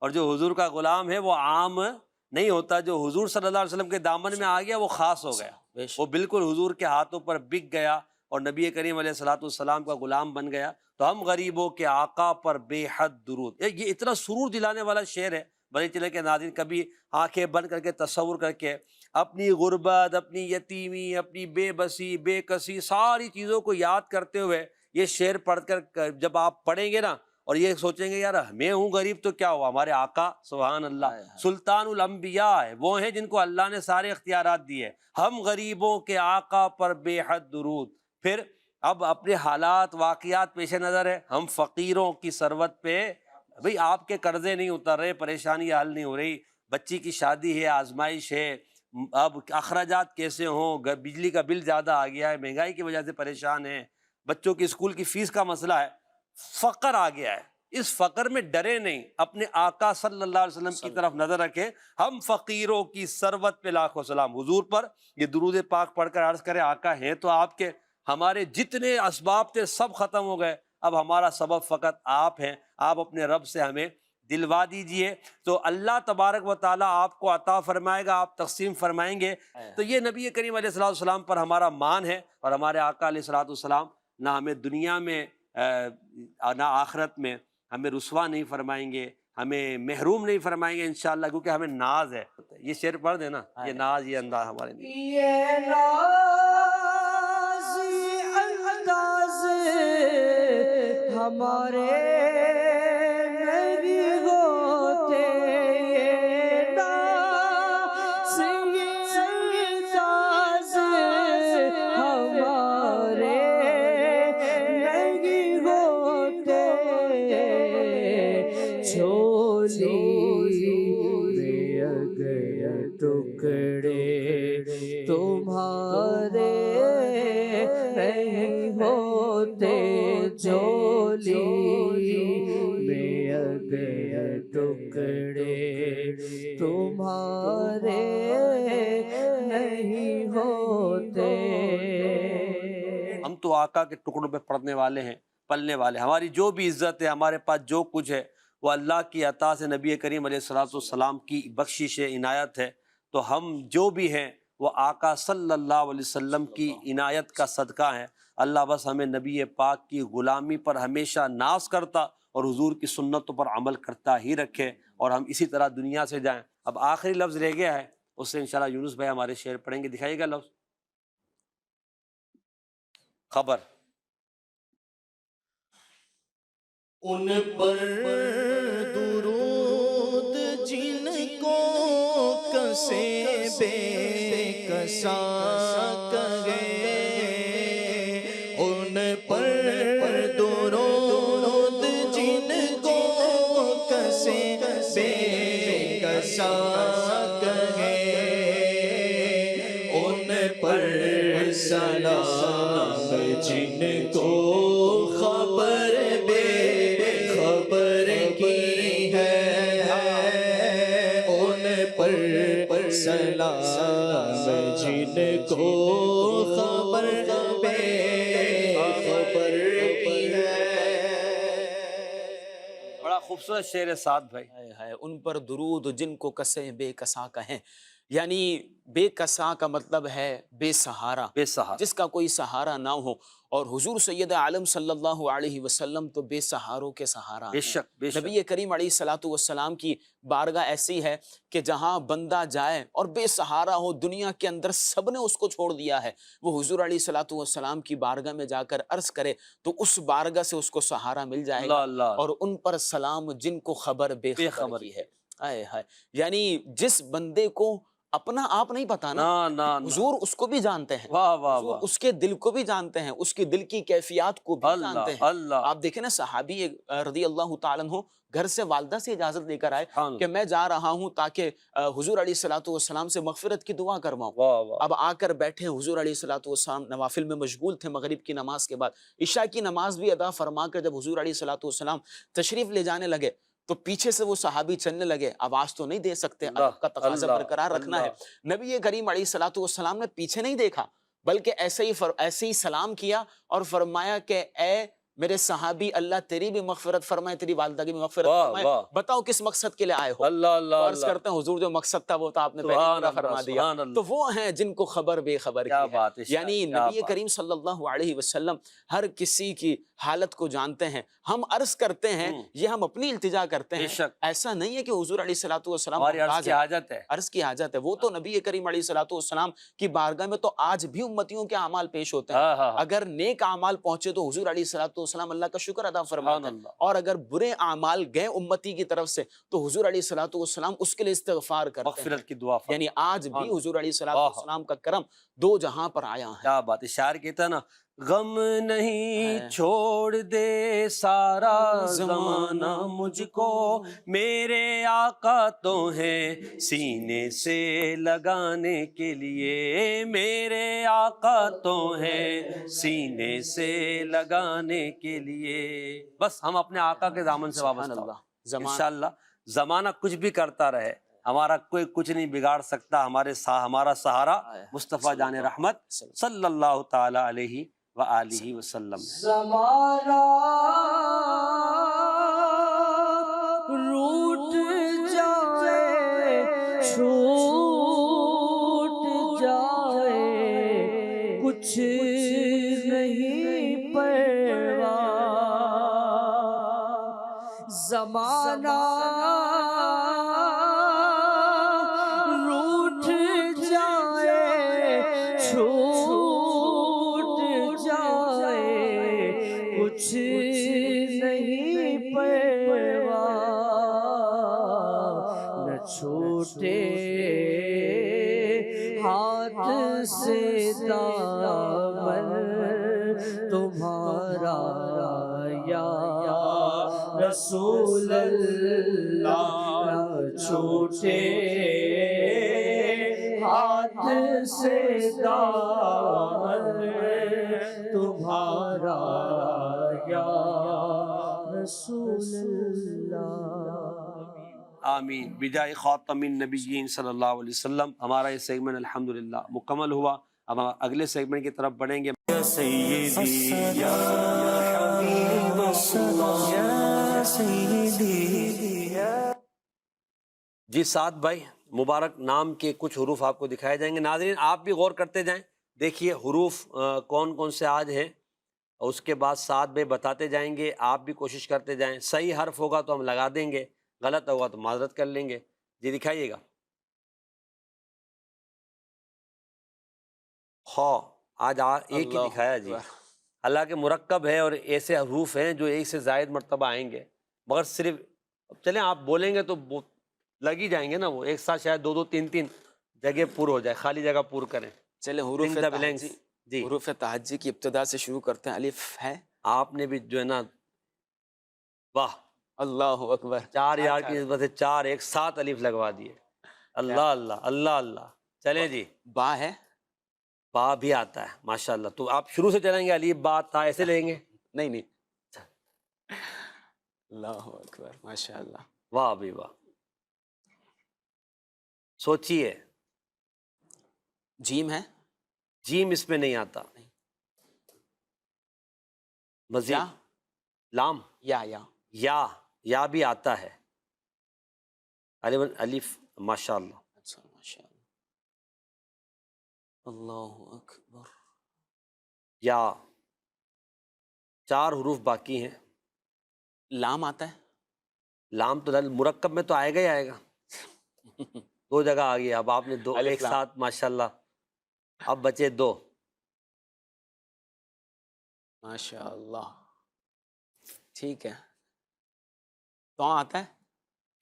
اور جو حضور کا غلام ہے وہ عام نہیں ہوتا. جو حضور صلی اللہ علیہ وسلم کے دامن میں آ گیا وہ خاص ہو گیا، بے شک. وہ بالکل حضور کے ہاتھوں پر بک گیا اور نبی کریم علیہ الصلوۃ والسلام کا غلام بن گیا. تو ہم غریبوں کے آقا پر بے حد درود. یہ اتنا سرور دلانے والا شعر ہے. بھلے چلے کہ ناظرین کبھی آنکھیں بند کر کے تصور کر کے اپنی غربت، اپنی یتیمی، اپنی بے بسی، بے کسی، ساری چیزوں کو یاد کرتے ہوئے یہ شعر پڑھ کر جب آپ پڑھیں گے نا اور یہ سوچیں گے یار میں ہوں غریب تو کیا ہوا، ہمارے آقا سبحان اللہ سلطان الانبیاء ہے، وہ ہیں جن کو اللہ نے سارے اختیارات دیے. ہم غریبوں کے آقا پر بے حد درود. پھر اب اپنے حالات واقعات پیش نظر ہے، ہم فقیروں کی ثروت پہ. بھئی آپ کے قرضے نہیں اتر رہے، پریشانی حل نہیں ہو رہی، بچی کی شادی ہے، آزمائش ہے، اب اخراجات کیسے ہوں، بجلی کا بل زیادہ آ گیا ہے، مہنگائی کی وجہ سے پریشان ہیں، بچوں کی اسکول کی فیس کا مسئلہ ہے، فقر آ گیا ہے. اس فقر میں ڈرے نہیں، اپنے آقا صلی اللہ علیہ وسلم کی طرف نظر رکھیں. ہم فقیروں کی ثروت پہ لاکھوں سلام. حضور پر یہ درود پاک پڑھ کر عرض کرے آقا ہیں تو آپ کے، ہمارے جتنے اسباب تھے سب ختم ہو گئے، اب ہمارا سبب فقط آپ ہیں. آپ اپنے رب سے ہمیں دلوا دیجئے تو اللہ تبارک و تعالیٰ آپ کو عطا فرمائے گا، آپ تقسیم فرمائیں گے. تو یہ نبی کریم علیہ الصلوۃ والسلام پر ہمارا مان ہے، اور ہمارے آقا علیہ الصلوۃ والسلام نہ ہمیں دنیا میں نہ آخرت میں ہمیں رسوا نہیں فرمائیں گے، ہمیں محروم نہیں فرمائیں گے انشاءاللہ، کیونکہ ہمیں ناز ہے. یہ شعر پڑھ دیں نا، یہ ناز، یہ انداز ہمارے لیے. یہ نازی انداز ہمارے نہیں ہوتے، یہ نازی انداز ہمارے نہیں ہوتے. چھولی میں اگر ٹکڑے تمہارے نہیں ہوتے، جھولی میں اگر ٹکڑے تمہارے نہیں ہوتے. ہم تو آقا کے ٹکڑوں پہ پڑنے والے ہیں، پلنے والے. ہماری جو بھی عزت ہے، ہمارے پاس جو کچھ ہے، وہ اللہ کی عطا سے، نبی کریم علیہ الصلوۃ والسلام کی بخشش ہے، عنایت ہے. تو ہم جو بھی ہیں وہ آقا صلی اللہ علیہ وسلم کی عنایت کا صدقہ ہیں. اللہ بس ہمیں نبی پاک کی غلامی پر ہمیشہ ناز کرتا اور حضور کی سنتوں پر عمل کرتا ہی رکھے، اور ہم اسی طرح دنیا سے جائیں. اب آخری لفظ رہ گیا ہے، اس سے انشاءاللہ یونس بھائی ہمارے شعر پڑھیں گے. دکھائیے گا لفظ خبر. ان پر درود جن کو کسے بے کسا کہے، ان پر درود جن کو کسے بے کسا کہے، ان پر سلام جن کو خبر سلام جن کو خبر بے خبر کی ہے. بڑا خوبصورت شعر ہے سعد بھائی. ان پر درود جن کو کسے بے کسا کہیں. یعنی بے کسا کا مطلب ہے بے سہارا، بے سہارا، جس کا کوئی سہارا نہ ہو. اور حضور سید عالم صلی اللہ علیہ وسلم تو بے سہاروں کے سہارا بے شک بے شک. نبی کریم علیہ الصلوۃ والسلام کی بارگاہ ایسی ہے کہ جہاں بندہ جائے اور بے سہارا ہو، دنیا کے اندر سب نے اس کو چھوڑ دیا ہے، وہ حضور علیہ الصلوۃ والسلام کی بارگاہ میں جا کر عرض کرے تو اس بارگاہ سے اس کو سہارا مل جائے گا. اللہ. اور ان پر سلام جن کو خبر بے خبر کی ہے. آئے ہائے. یعنی جس بندے کو اپنا آپ نہیں پتا نا، نا نا نا، حضور اس کو بھی جانتے ہیں، واہ واہ حضور واہ، اس کے دل کو بھی جانتے ہیں، اس کے دل کی کیفیات کو بھی جانتے اللہ ہیں۔ اللہ، آپ دیکھیں نا صحابی رضی اللہ تعالیٰ عنہ گھر سے والدہ سے اجازت لے کر آئے سبحان کہ میں جا رہا ہوں تاکہ حضور علیہ الصلوۃ والسلام سے مغفرت کی دعا کرواؤں۔ واہ واہ، اب آ کر بیٹھے حضور علیہ الصلوۃ والسلام نوافل میں مشغول تھے، مغرب کی نماز کے بعد عشاء کی نماز بھی ادا فرما کر جب حضور علیہ الصلوۃ والسلام تشریف لے جانے لگے تو پیچھے سے وہ صحابی چلنے لگے، آواز تو نہیں دے سکتے، ادب کا تقاضا اللہ، برقرار رکھنا ہے۔ نبی کریم علیہ الصلوۃ والسلام نے پیچھے نہیں دیکھا بلکہ ایسے ہی سلام کیا اور فرمایا کہ اے میرے صحابی، اللہ تیری بھی مغفرت فرمائے، تیری والدہ کی بھی مغفرت واہ فرمائے، واہ، بتاؤ کس مقصد کے لیے آئے ہو؟ اللہ اللہ تو عرض اللہ، کرتے ہیں حضور جو مقصد تھا وہ تو آپ نے پہلے سبحان پورا اللہ، فرما دیا۔ سبحان اللہ، تو وہ ہیں جن کو خبر بے خبر کیا کی ہے، بات ہے، یعنی کیا نبی بات، کریم صلی اللہ علیہ وسلم ہر کسی کی حالت کو جانتے ہیں۔ ہم عرض کرتے ہیں، یہ ہم اپنی التجا کرتے بے ہیں، شک، ایسا نہیں ہے کہ حضور علیہ الصلوۃ والسلام ہماری عرض محتاج کی ہیں، حاجت ہے، عرض کی حاجت ہے۔ وہ تو نبی کریم علیہ الصلوۃ والسلام کی بارگاہ میں تو آج بھی امتیوں کے اعمال پیش ہوتے ہیں، ہاں ہاں، اگر نیک اعمال پہنچے تو حضور علیہ الصلوۃ والسلام اللہ کا شکر ادا سبحان فرماتے ہیں، اللہ، اور اگر برے اعمال گئے امتی کی طرف سے تو حضور علیہ الصلوۃ والسلام اس کے لیے استغفار کرتے ہیں۔ مغفرت کی دعا فرما، یعنی آج بھی حضور علیہ الصلوۃ واہ، والسلام کا کرم دو جہاں پر آیا ہے۔ کیا بات ہے، شاعر کہتا ہے نا، غم نہیں ہے۔ چھوڑ دے سارا زمانہ مجھ کو، میرے آقا تو ہیں سینے سے لگانے کے لیے، میرے آقا تو ہیں سینے سے لگانے کے لیے، بس ہم اپنے آقا کے دامن سے سبحان وابستہ ہوں اللہ، زمان انشاءاللہ۔ زمانہ کچھ بھی کرتا رہے، ہمارا کوئی کچھ نہیں بگاڑ سکتا، ہمارا سہارا مصطفیٰ جان رحمت صلی اللہ تعالی علیہ وآلہ وسلم ہے۔ زمانہ روٹ جائے، چھوٹ جائے، کچھ نہیں پرواہ۔ زمانہ روٹ جائے، چھوٹ جائے، کچھ نہیں پرواہ، نہ چھوٹے ہاتھ سے دامن تمہارا یا رسول اللہ، نہ چھوٹے ہاتھ سے دامن تمہارا یا رسول اللہ۔ آمین بجائے خاتم النبیین صلی اللہ علیہ وسلم۔ ہمارا یہ سیگمنٹ الحمدللہ مکمل ہوا، اب ہم اگلے سیگمنٹ کی طرف بڑھیں گے۔ جی سعد بھائی، مبارک نام کے کچھ حروف آپ کو دکھائے جائیں گے، ناظرین آپ بھی غور کرتے جائیں، دیکھیے حروف کون کون سے آج ہیں، اور اس کے بعد سعد بھائی بتاتے جائیں گے، آپ بھی کوشش کرتے جائیں، صحیح حرف ہوگا تو ہم لگا دیں گے، غلط ہوگا تو معذرت کر لیں گے۔ جی دکھائیے گا۔ خا، آج ایک ہی دکھایا جی، حالانکہ مرکب ہے اور ایسے حروف ہیں جو ایک سے زائد مرتبہ آئیں گے، مگر صرف چلیں آپ بولیں گے تو لگ ہی جائیں گے نا، وہ ایک ساتھ شاید دو دو تین تین جگہ پر ہو جائے، خالی جگہ پر کریں۔ چلے Fill the blanks۔ جی حروف تہجی کی ابتدا سے شروع کرتے ہیں۔ الف ہے، آپ نے بھی جو ہے نا، واہ، اللہ اکبر، 4 یار کی نسبت سے 4 ایک ساتھ الف لگوا دیے، اللہ اللہ اللہ اللہ۔ چلیں جی، با ہے، با بھی آتا ہے ماشاءاللہ، تو آپ شروع سے چلیں گے، الف با تا ایسے لیں گے؟ نہیں نہیں، اللہ اکبر، ماشاء اللہ۔ واہ بھی واہ، سوچیے۔ جیم ہے، جیم اس میں نہیں آتا، مزید یا لام، یا یا بھی آتا ہے، الف ماشاءاللہ۔ اچھا، ماشاء اللہ، اللہ اکبر۔ یا 4 حروف باقی ہیں۔ لام آتا ہے، لام تو مرکب میں تو آئے گا ہی آئے گا، 2 جگہ آ گیا، اب آپ نے 2 الف ایک لام۔ ساتھ ماشاءاللہ، اب بچے 2۔ ماشاء اللہ، ٹھیک ہے۔ تو آتا ہے،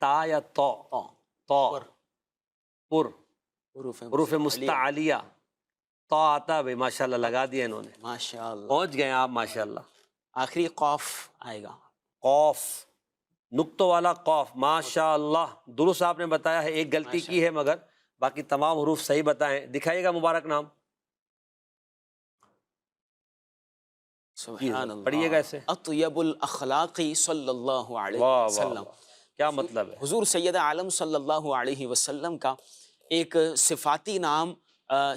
تا یا تو، تو، تو پر، پر، حروف مستعلیہ، تو آتا بھائی ماشاء اللہ لگا دیا انہوں نے، ماشاء اللہ. پہنچ گئے آپ ماشاء اللہ. آخری قوف آئے گا. قوف، نقطوں والا قوف، ماشاء اللہ درست آپ نے بتایا ہے. ایک غلطی کی ہے مگر باقی تمام حروف صحیح بتائیں. دکھائیے گا مبارک نام. سبحان اللہ. پڑھیے گا اسے. اطیب الاخلاق صلی اللہ علیہ واہ واہ وسلم. واہ. کیا مطلب ہے؟ حضور سید عالم صلی اللہ علیہ وسلم کا ایک صفاتی نام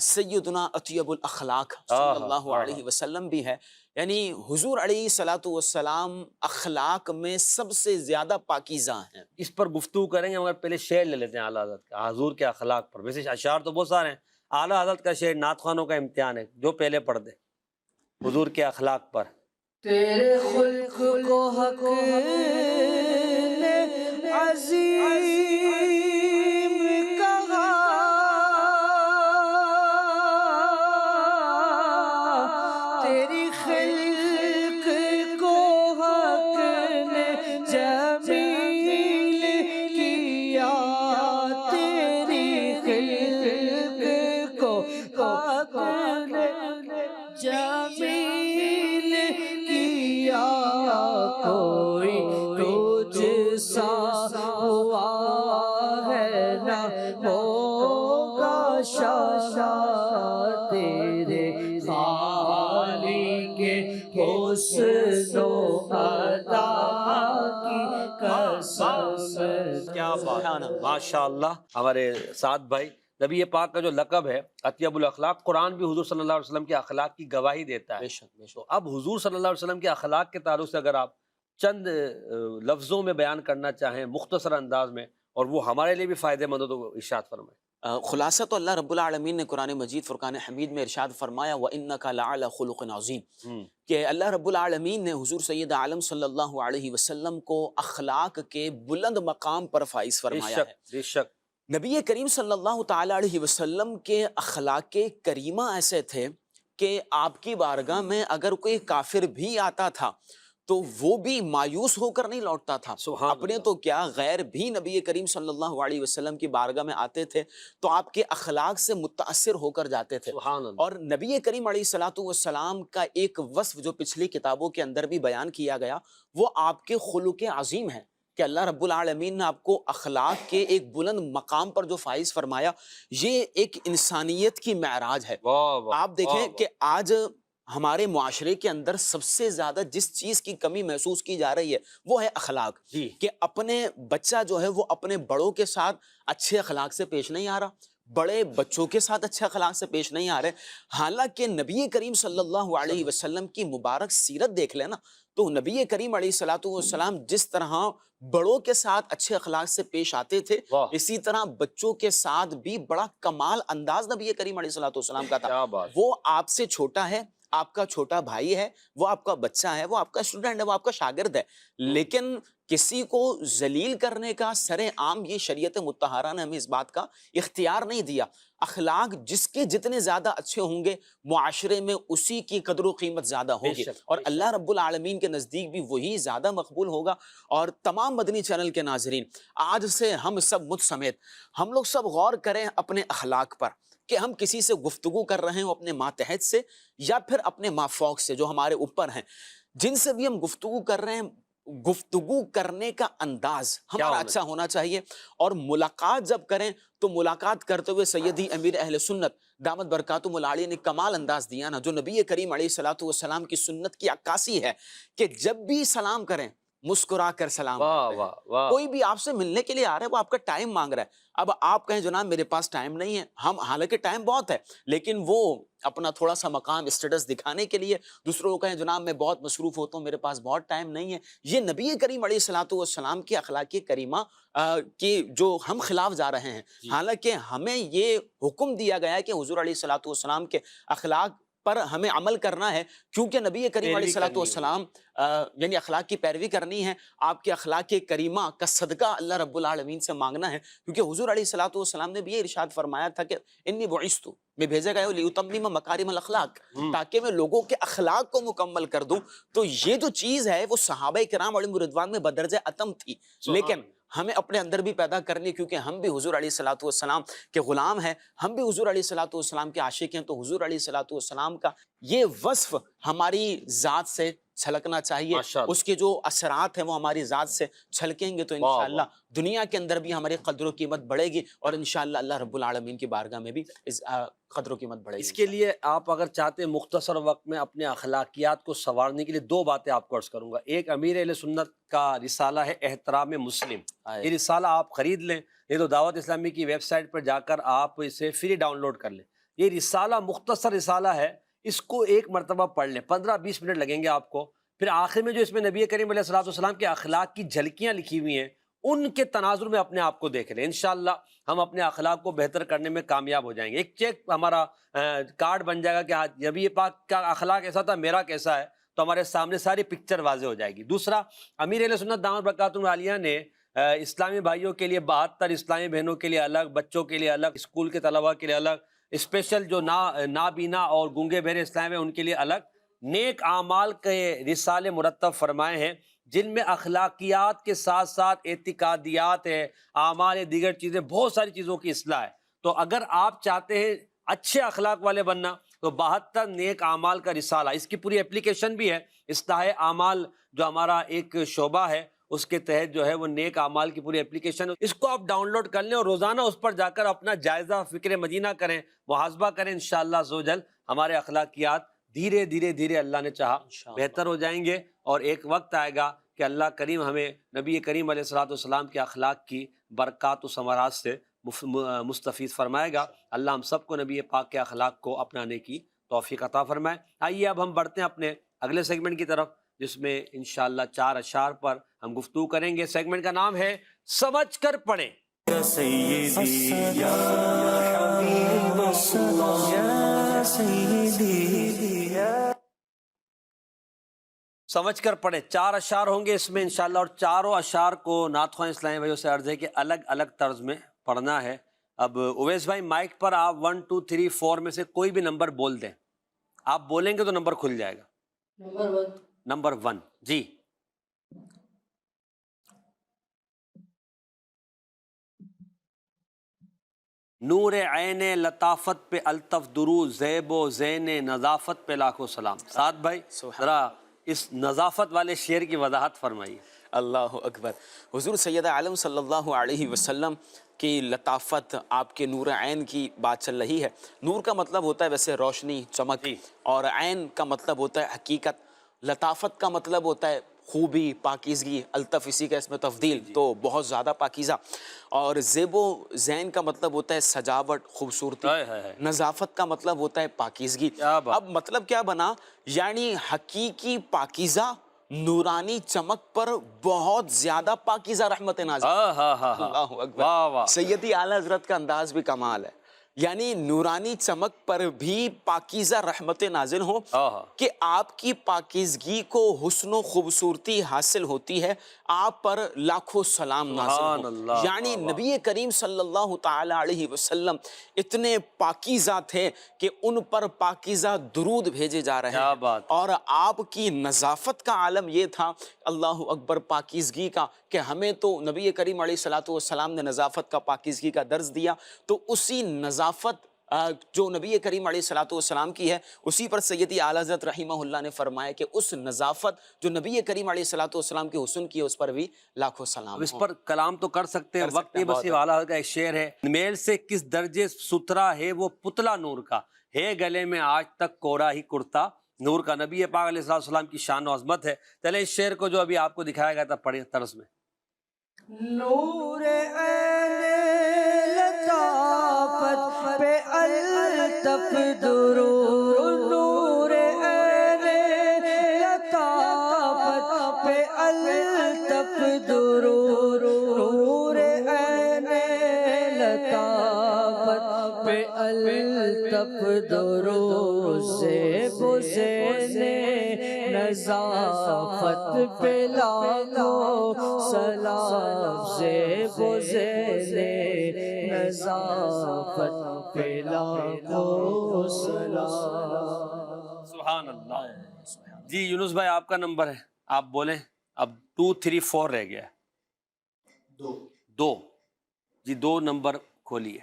سیدنا اطیب الاخلاق صلی اللہ علیہ وسلم بھی ہے. یعنی حضور علیہ الصلوۃ والسلام اخلاق میں سب سے زیادہ پاکیزہ ہیں. اس پر گفتگو کریں گے مگر پہلے شعر لے لیتے ہیں اعلیٰ حضرت کا، حضور کے اخلاق پر. ویسے اشعار تو بہت سارے ہیں، اعلیٰ حضرت کا شعر نعت خوانوں کا امتحان ہے، جو پہلے پڑھ دے حضور کے اخلاق پر. تیرے خلق کو حق نے عظیم کہا، تیری خلق کو حق نے جمیل کیا، تیری خلق کو حق نے جمیل کیا، کوئی تجھ سا ہوا ہے نہ ہوگا شاہ، تیرے خالق حسن و عطا کی قسم. کیا بات ہے، ماشاء اللہ. ہمارے ساتھ بھائی، نبی پاک کا جو لقب ہے اطیب الاخلاق، قرآن بھی حضور صلی اللہ علیہ وسلم کے اخلاق کی گواہی دیتا ہے. بے شک بے شک. تو اب حضور صلی اللہ علیہ وسلم کے اخلاق کے تعلق سے اگر آپ چند لفظوں میں بیان کرنا چاہیں مختصر انداز میں، اور وہ ہمارے لیے بھی فائدہ مند ہو، تو ارشاد فرمائیں. خلاصہ تو اللہ رب العالمین نے قرآن مجید فرقان حمید میں ارشاد فرمایا وَإِنَّكَ لَعَلَى خُلُقٍ عَظِيمٍ، کہ اللہ رب العالمین نے حضور سید عالم صلی اللہ علیہ وسلم کو اخلاق کے بلند مقام پر فائز بے فرمایا شک ہے. بے شک. نبی کریم صلی اللہ تعالی علیہ وسلم کے اخلاق کریمہ ایسے تھے کہ آپ کی بارگاہ میں اگر کوئی کافر بھی آتا تھا تو وہ بھی مایوس ہو کر نہیں لوٹتا تھا. سبحان اپنے اللہ. تو کیا غیر بھی نبی کریم صلی اللہ علیہ وسلم کی بارگاہ میں آتے تھے تو آپ کے اخلاق سے متاثر ہو کر جاتے تھے. سبحان اللہ. اور نبی کریم علیہ الصلوۃ والسلام کا ایک وصف جو پچھلی کتابوں کے اندر بھی بیان کیا گیا، وہ آپ کے خلق عظیم ہے کہ اللہ رب العالمین نے آپ کو اخلاق کے ایک بلند مقام پر جو فائز فرمایا، یہ ایک انسانیت کی معراج ہے. واہ واہ. آپ دیکھیں کہ آج ہمارے معاشرے کے اندر سب سے زیادہ جس چیز کی کمی محسوس کی جا رہی ہے وہ ہے اخلاق. جی. کہ اپنے بچہ جو ہے وہ اپنے بڑوں کے ساتھ اچھے اخلاق سے پیش نہیں آ رہا، بڑے بچوں کے ساتھ اچھے اخلاق سے پیش نہیں آ رہے. حالانکہ نبی کریم صلی اللہ علیہ وسلم کی مبارک سیرت دیکھ لیں نا، تو نبی کریم علیہ الصلوۃ والسلام جس طرح بڑوں کے ساتھ اچھے اخلاق سے پیش آتے تھے، واہ. اسی طرح بچوں کے ساتھ بھی بڑا کمال انداز نبی کریم علیہ الصلوۃ والسلام کا تھا. کیا بات. وہ آپ سے چھوٹا ہے، آپ کا چھوٹا بھائی ہے، وہ آپ کا بچہ ہے، وہ آپ کا اسٹوڈنٹ ہے، وہ آپ کا شاگرد ہے، لیکن کسی کو ذلیل کرنے کا سر عام یہ شریعت مطہرہ نے ہمیں اس بات کا اختیار نہیں دیا. اخلاق جس کے جتنے زیادہ اچھے ہوں گے معاشرے میں اسی کی قدر و قیمت زیادہ ہوگی، اور اللہ رب العالمین کے نزدیک بھی وہی زیادہ مقبول ہوگا. اور تمام مدنی چینل کے ناظرین، آج سے ہم سب مجھ سمیت ہم لوگ سب غور کریں اپنے اخلاق پر، کہ ہم کسی سے گفتگو کر رہے ہیں اپنے ماتحت سے یا پھر اپنے مافوق سے جو ہمارے اوپر ہیں، جن سے بھی ہم گفتگو کر رہے ہیں، گفتگو کرنے کا انداز ہمارا اچھا ہونا چاہیے. اور ملاقات جب کریں تو ملاقات کرتے ہوئے سیدی امیر اہل سنت دامت برکاتہم العالیہ نے کمال انداز دیا نا، جو نبی کریم علیہ الصلوۃ والسلام کی سنت کی عکاسی ہے کہ جب بھی سلام کریں مسکرا کر سلام کرتے ہیں. کوئی بھی آپ سے ملنے کے لیے آ رہا ہے، وہ آپ کا ٹائم مانگ رہا ہے، اب آپ کہیں جناب میرے پاس ٹائم نہیں ہے، ہم حالانکہ ٹائم بہت ہے لیکن وہ اپنا تھوڑا سا مقام اسٹیٹس دکھانے کے لیے دوسروں کو کہیں جناب میں بہت مصروف ہوتا ہوں، میرے پاس بہت ٹائم نہیں ہے. یہ نبی کریم علیہ الصلوۃ والسلام کی اخلاق کریمہ کی جو ہم خلاف جا رہے ہیں. حالانکہ ہمیں یہ حکم دیا گیا ہے کہ حضور علیہ الصلوۃ والسلام کے اخلاق پر ہمیں عمل کرنا ہے، کیونکہ نبی کریم علیہ الصلوۃ والسلام یعنی اخلاق کی پیروی کرنی ہے. آپ کے اخلاق کریمہ کا صدقہ اللہ رب العالمین سے مانگنا ہے، کیونکہ حضور علیہ الصلوۃ والسلام نے بھی یہ ارشاد فرمایا تھا کہ انی بعثت، میں بھیجا گیا ہوں لیتمم مکارم الاخلاق، تاکہ میں لوگوں کے اخلاق کو مکمل کر دوں. تو یہ جو چیز ہے وہ صحابہ کرام علیہم رضوان میں بدرجہ اتم تھی، لیکن ہمیں اپنے اندر بھی پیدا کرنی، کیونکہ ہم بھی حضور علیہ الصلوۃ والسلام کے غلام ہیں، ہم بھی حضور علیہ الصلوۃ والسلام کے عاشق ہیں، تو حضور علیہ الصلوۃ والسلام کا یہ وصف ہماری ذات سے چھلکنا چاہیے، ماشاءاللہ۔ اس کے جو اثرات ہیں وہ ہماری ذات سے چھلکیں گے تو واہ انشاءاللہ دنیا کے اندر بھی ہماری قدر و قیمت بڑھے گی، اور انشاءاللہ اللہ رب العالمین کی بارگاہ میں بھی اس قدر و قیمت بڑھے گی۔ اس کے لیے آپ اگر چاہتے ہیں مختصر وقت میں اپنے اخلاقیات کو سنوارنے کے لیے 2 باتیں آپ کو عرض کروں گا۔ ایک امیر اہل سنت کا رسالہ ہے احترام مسلم، یہ رسالہ آپ خرید لیں، یہ تو دعوت اسلامی کی ویب سائٹ پر جا کر آپ اسے فری ڈاؤن لوڈ کر لیں۔ یہ رسالہ مختصر رسالہ ہے، اس کو ایک مرتبہ پڑھ لیں، 15-20 منٹ لگیں گے آپ کو۔ پھر آخر میں جو اس میں نبی کریم علیہ الصلوۃ والسلام کے اخلاق کی جھلکیاں لکھی ہوئی ہیں، ان کے تناظر میں اپنے آپ کو دیکھ لیں، انشاءاللہ ہم اپنے اخلاق کو بہتر کرنے میں کامیاب ہو جائیں گے۔ ایک چیک ہمارا کارڈ بن جائے گا کہ آج نبی پاک کا اخلاق ایسا تھا، میرا کیسا ہے، تو ہمارے سامنے ساری پکچر واضح ہو جائے گی۔ دوسرا، امیر اہل سنت دامت برکاتہ عالیہ نے اسلامی بھائیوں کے لیے 72 اسلامی بہنوں کے لیے الگ، بچوں کے لیے الگ، اسکول کے طلباء کے لیے الگ، اسپیشل جو نابینا اور گونگے بہرے اسلام ہیں ان کے لیے الگ نیک اعمال کے رسالے مرتب فرمائے ہیں، جن میں اخلاقیات کے ساتھ ساتھ اعتقادیات ہے، اعمال دیگر چیزیں، بہت ساری چیزوں کی اصلاح ہے۔ تو اگر آپ چاہتے ہیں اچھے اخلاق والے بننا تو 72 نیک اعمال کا رسالہ، اس کی پوری اپلیکیشن بھی ہے، اصلاح اعمال جو ہمارا ایک شعبہ ہے اس کے تحت جو ہے وہ نیک اعمال کی پوری اپلیکیشن، اس کو آپ ڈاؤن لوڈ کر لیں اور روزانہ اس پر جا کر اپنا جائزہ فکر مدینہ کریں، محاسبہ کریں، انشاءاللہ عزوجل ہمارے اخلاقیات دھیرے دھیرے اللہ نے چاہا بہتر ہو جائیں گے، اور ایک وقت آئے گا کہ اللہ کریم ہمیں نبی کریم علیہ الصلوۃ والسلام کے اخلاق کی برکات و ثمرات سے مستفید فرمائے گا۔ اللہ ہم سب کو نبی پاک کے اخلاق کو اپنانے کی توفیق عطا فرمائے۔ آئیے اب ہم بڑھتے ہیں اپنے اگلے سیگمنٹ کی طرف، جس میں انشاءاللہ 4 اشعار پر ہم گفتگو کریں گے۔ سیگمنٹ کا نام ہے سمجھ کر پڑھیں۔ سمجھ کر پڑھیں، 4 اشعار ہوں گے اس میں انشاءاللہ، اور چاروں اشعار کو نعت خواہ اسلامی بھائیوں سے عرض ہے کہ الگ الگ طرز میں پڑھنا ہے۔ اب اویس بھائی مائک پر آپ 1 2 3 4 میں سے کوئی بھی نمبر بول دیں، آپ بولیں گے تو نمبر کھل جائے گا۔ نمبر 1 جی۔ نور عین لطافت پہ الطف درود، زیب و زین نظافت پہ لاکھوں سلام۔ سعد بھائی ذرا اس نظافت والے شعر کی وضاحت فرمائیے۔ اللہ اکبر۔ حضور سید عالم صلی اللہ علیہ وسلم کی لطافت، آپ کے نور عین کی بات چل رہی ہے۔ نور کا مطلب ہوتا ہے ویسے روشنی، چمک، اور عین کا مطلب ہوتا ہے حقیقت۔ لطافت کا مطلب ہوتا ہے خوبی، پاکیزگی، الطف اسی کا اس میں تفضیل، تو بہت زیادہ پاکیزہ۔ اور زیب و زین کا مطلب ہوتا ہے سجاوٹ، خوبصورتی۔ نظافت کا مطلب ہوتا ہے پاکیزگی۔ اب مطلب کیا بنا؟ یعنی حقیقی پاکیزہ، نورانی چمک پر بہت زیادہ پاکیزہ رحمت نازل۔ اللہ اکبر۔ سیدی اعلیٰ حضرت کا انداز بھی کمال ہے، یعنی نورانی چمک پر بھی پاکیزہ رحمت نازل ہو کہ آپ کی پاکیزگی کو حسن و خوبصورتی حاصل ہوتی ہے، آپ پر لاکھوں سلام نازل ہو۔ یعنی نبی کریم صلی اللہ تعالی علیہ وسلم اتنے پاکیزہ تھے کہ ان پر پاکیزہ درود بھیجے جا رہے ہیں، اور آپ کی نظافت کا عالم یہ تھا، اللہ اکبر، پاکیزگی کا، کہ ہمیں تو نبی کریم علیہ الصلوۃ والسلام نے نظافت کا، پاکیزگی کا درس دیا، تو اسی نظافت جو نبی کریم علیہ الصلوۃ والسلام کی ہے، اسی پر سیدی اعلیٰ حضرت رحمہ اللہ نے فرمایا کہ اس نظافت جو نبی کریم علیہ الصلوۃ والسلام کے حسن کی ہے، اس پر بھی لاکھوں سلام۔ اس پر کلام تو کر سکتے ہیں، وقت نہیں، بس یہ اعلیٰ حضرت کا ایک شعر ہے، میل سے کس درجے ستھرا ہے وہ پتلا نور کا، ہے گلے میں آج تک کوڑا ہی کرتا نور کا۔ نبی پاک علیہ السلام کی شان و عظمت ہے۔ چلے اس شعر کو جو ابھی آپ کو دکھایا گیا تھا پڑھیں طرز میں۔ نور عین لطافت پہ الطف درود، نور عین لطافت پہ الطف درود، نور عین لطافت پہ الطف درود، زیب و زین نظافت پہ لاکھوں سلام، زیب و زین نظافت پہ لاکھوں سلام۔ سبحان اللہ۔ جی یونس بھائی آپ کا نمبر ہے، آپ بولیں، اب 2 3 4 رہ گیا ہے۔ دو جی، 2 نمبر کھولیے.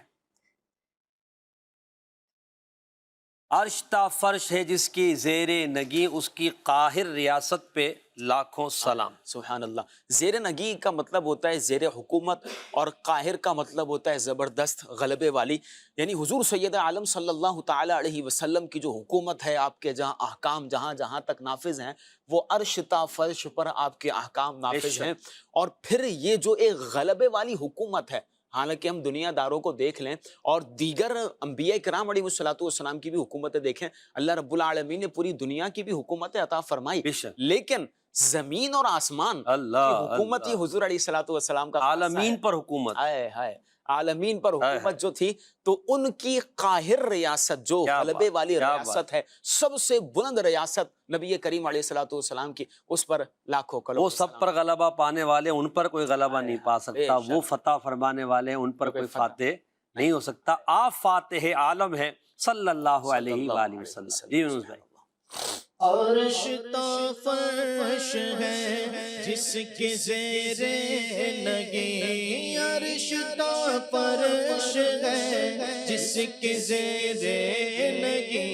عرش تا فرش ہے جس کی زیر نگی، اس کی قاہر ریاست پہ لاکھوں سلام. سبحان اللہ. زیر نگی کا مطلب ہوتا ہے زیر حکومت، اور قاہر کا مطلب ہوتا ہے زبردست، غلبے والی. یعنی حضور سید عالم صلی اللہ تعالی علیہ وسلم کی جو حکومت ہے، آپ کے جہاں احکام جہاں تک نافذ ہیں، وہ عرش تا فرش پر آپ کے احکام نافذ ہیں. اور پھر یہ جو ایک غلبے والی حکومت ہے، حالانکہ ہم دنیا داروں کو دیکھ لیں اور دیگر انبیاء کرام علیہ السلام کی بھی حکومتیں دیکھیں، اللہ رب العالمین نے پوری دنیا کی بھی حکومتیں عطا فرمائی، لیکن زمین اور آسمان کی حکومت ہی حضور علیہ السلام کا عالمین پر حکومت. ہائے عالمین پر حکومت جو تھی، تو ان کی قاہر ریاست، جو غلبے والی ریاست ہے، سب سے بلند ریاست نبی کریم علیہ السلام کی، اس پر لاکھوں کروڑ. وہ سب پر غلبہ پانے والے، ان پر کوئی غلبہ نہیں پا سکتا. وہ فتح فرمانے والے، ان پر کوئی فاتح نہیں ہو سکتا. آپ فاتح عالم ہیں صلی اللہ علیہ وآلہ وسلم. جی یونس بھائی. عرش تا فرش ہے جس کے زیر نگی، عرش تا فرش ہے جس کے زیر نگی،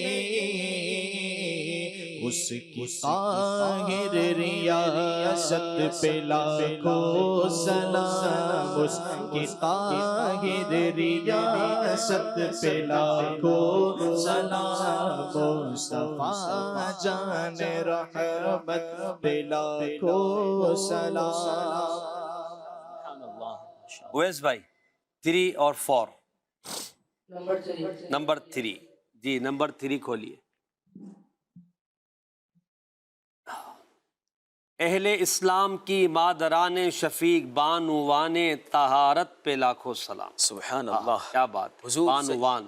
اس کی قاہر ریاست پہ لاکھوں سلام، اس کی قاہر ریاست پہ لاکھوں سلام، مصطفیٰ جان رحمت پہ لاکھوں سلام. اویس بھائی 3 اور 4. نمبر 3 جی، نمبر 3 کھولیے. اہل اسلام کی مادران شفیق بانوان طہارت پہ لاکھوں سلام. سبحان اللہ. کیا بات. بانوان،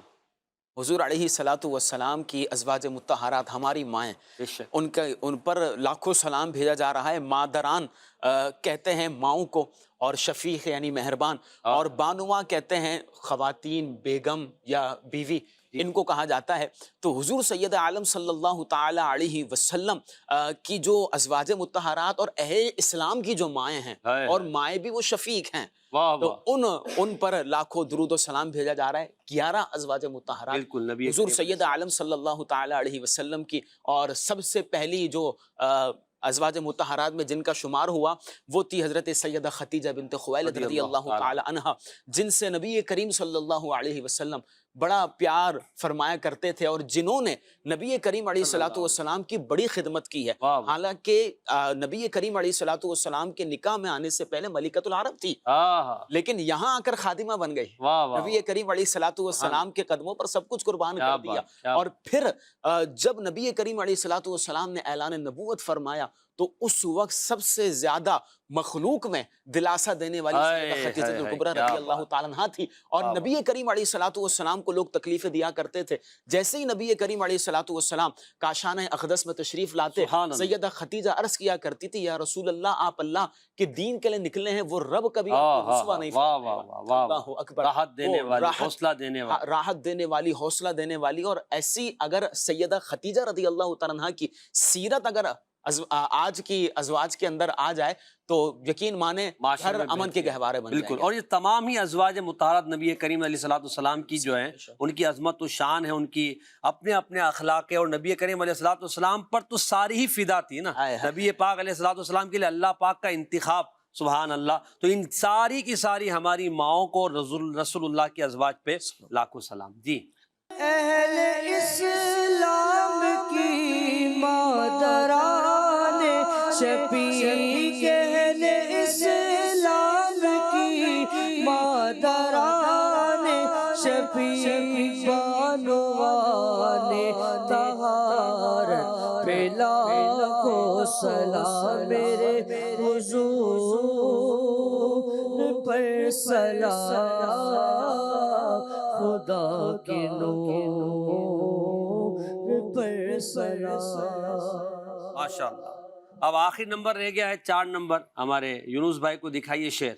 حضور علیہ السلام کی ازواج مطہرات، ہماری مائیں، ان پر لاکھوں سلام بھیجا جا رہا ہے. مادران کہتے ہیں ماؤں کو، اور شفیق یعنی مہربان، اور بانواں کہتے ہیں خواتین، بیگم یا بیوی، ان کو کہا جاتا ہے. تو حضور سید عالم صلی اللہ تعالی علیہ وسلم کی جو ازواج مطہرات اور اہل اسلام کی جو مائیں ہیں، اور مائیں بھی وہ شفیق ہیں، تو ان پر لاکھوں درود و سلام بھیجا جا رہا ہے. 11 ازواج مطہرات حضور سید عالم صلی اللہ تعالی علیہ وسلم کی، اور سب سے پہلی جو ازواج مطہرات میں جن کا شمار ہوا وہ تھی حضرت سیدہ خدیجہ بنت خویلد رضی اللہ تعالی عنہا، جن سے نبی کریم صلی اللہ علیہ وسلم بڑا پیار فرمایا کرتے تھے، اور جنہوں نے نبی کریم علیہ السلام کی بڑی خدمت کی ہے. حالانکہ نبی کریم علیہ السلام کے نکاح میں آنے سے پہلے ملکۃ العرب تھی، لیکن یہاں آ کر خادمہ بن گئی. نبی کریم علیہ السلام کے قدموں پر سب کچھ قربان کر دیا. اور پھر جب نبی کریم علیہ السلام نے اعلان نبوت فرمایا، تو اس وقت سب سے زیادہ مخلوق میں دلاسا دینے والی سیدہ خدیجہ کبریٰ رضی اللہ تعالیٰ عنہا تھی. اور نبی کریم علیہ السلام کو لوگ تکلیفیں دیا کرتے تھے. جیسے ہی نبی کریم علیہ السلام کاشانہ اقدس میں تشریف لاتے، سیدہ خدیجہ عرض کیا کرتی تھی، یا رسول اللہ، آپ اللہ کے دین کے لیے نکلے ہیں، وہ رب کبھی آپ کو رسوا نہیں فرمائے. اللہ اکبر. راحت دینے والی، حوصلہ دینے والی، راحت دینے والی، حوصلہ دینے والی. اور ایسی اگر سیدہ خدیجہ رضی اللہ تعالیٰ عنہا کی سیرت اگر آج کی ازواج کے اندر آ جائے تو یقین مانے ہر امن کے گہوارے بن جائیں. بالکل. اور یہ تمام ہی ازواج مطہرات نبی کریم علیہ السلام کی جو ہیں، ان کی عظمت و شان ہے، ان کی اپنے اپنے اخلاق ہے. اور نبی کریم علیہ السلام پر تو ساری ہی فدا تھی نا. نبی پاک علیہ السلام کے لیے اللہ پاک کا انتخاب، سبحان اللہ. تو ان ساری کی ساری ہماری ماؤں کو رسول اللہ کی ازواج پہ لاکھوں سلام. جی. اہل اسلام کی مادران شفیق، اہل اسلام کی مادران شفیق، بانوان طہارت پہ لاکھوں سلام. میرے حضور پر سلام، خدا کے نور پر سلام. ماشاءاللہ. اب آخری نمبر رہ گیا ہے 4 نمبر. ہمارے یونس بھائی کو دکھائیے شعر.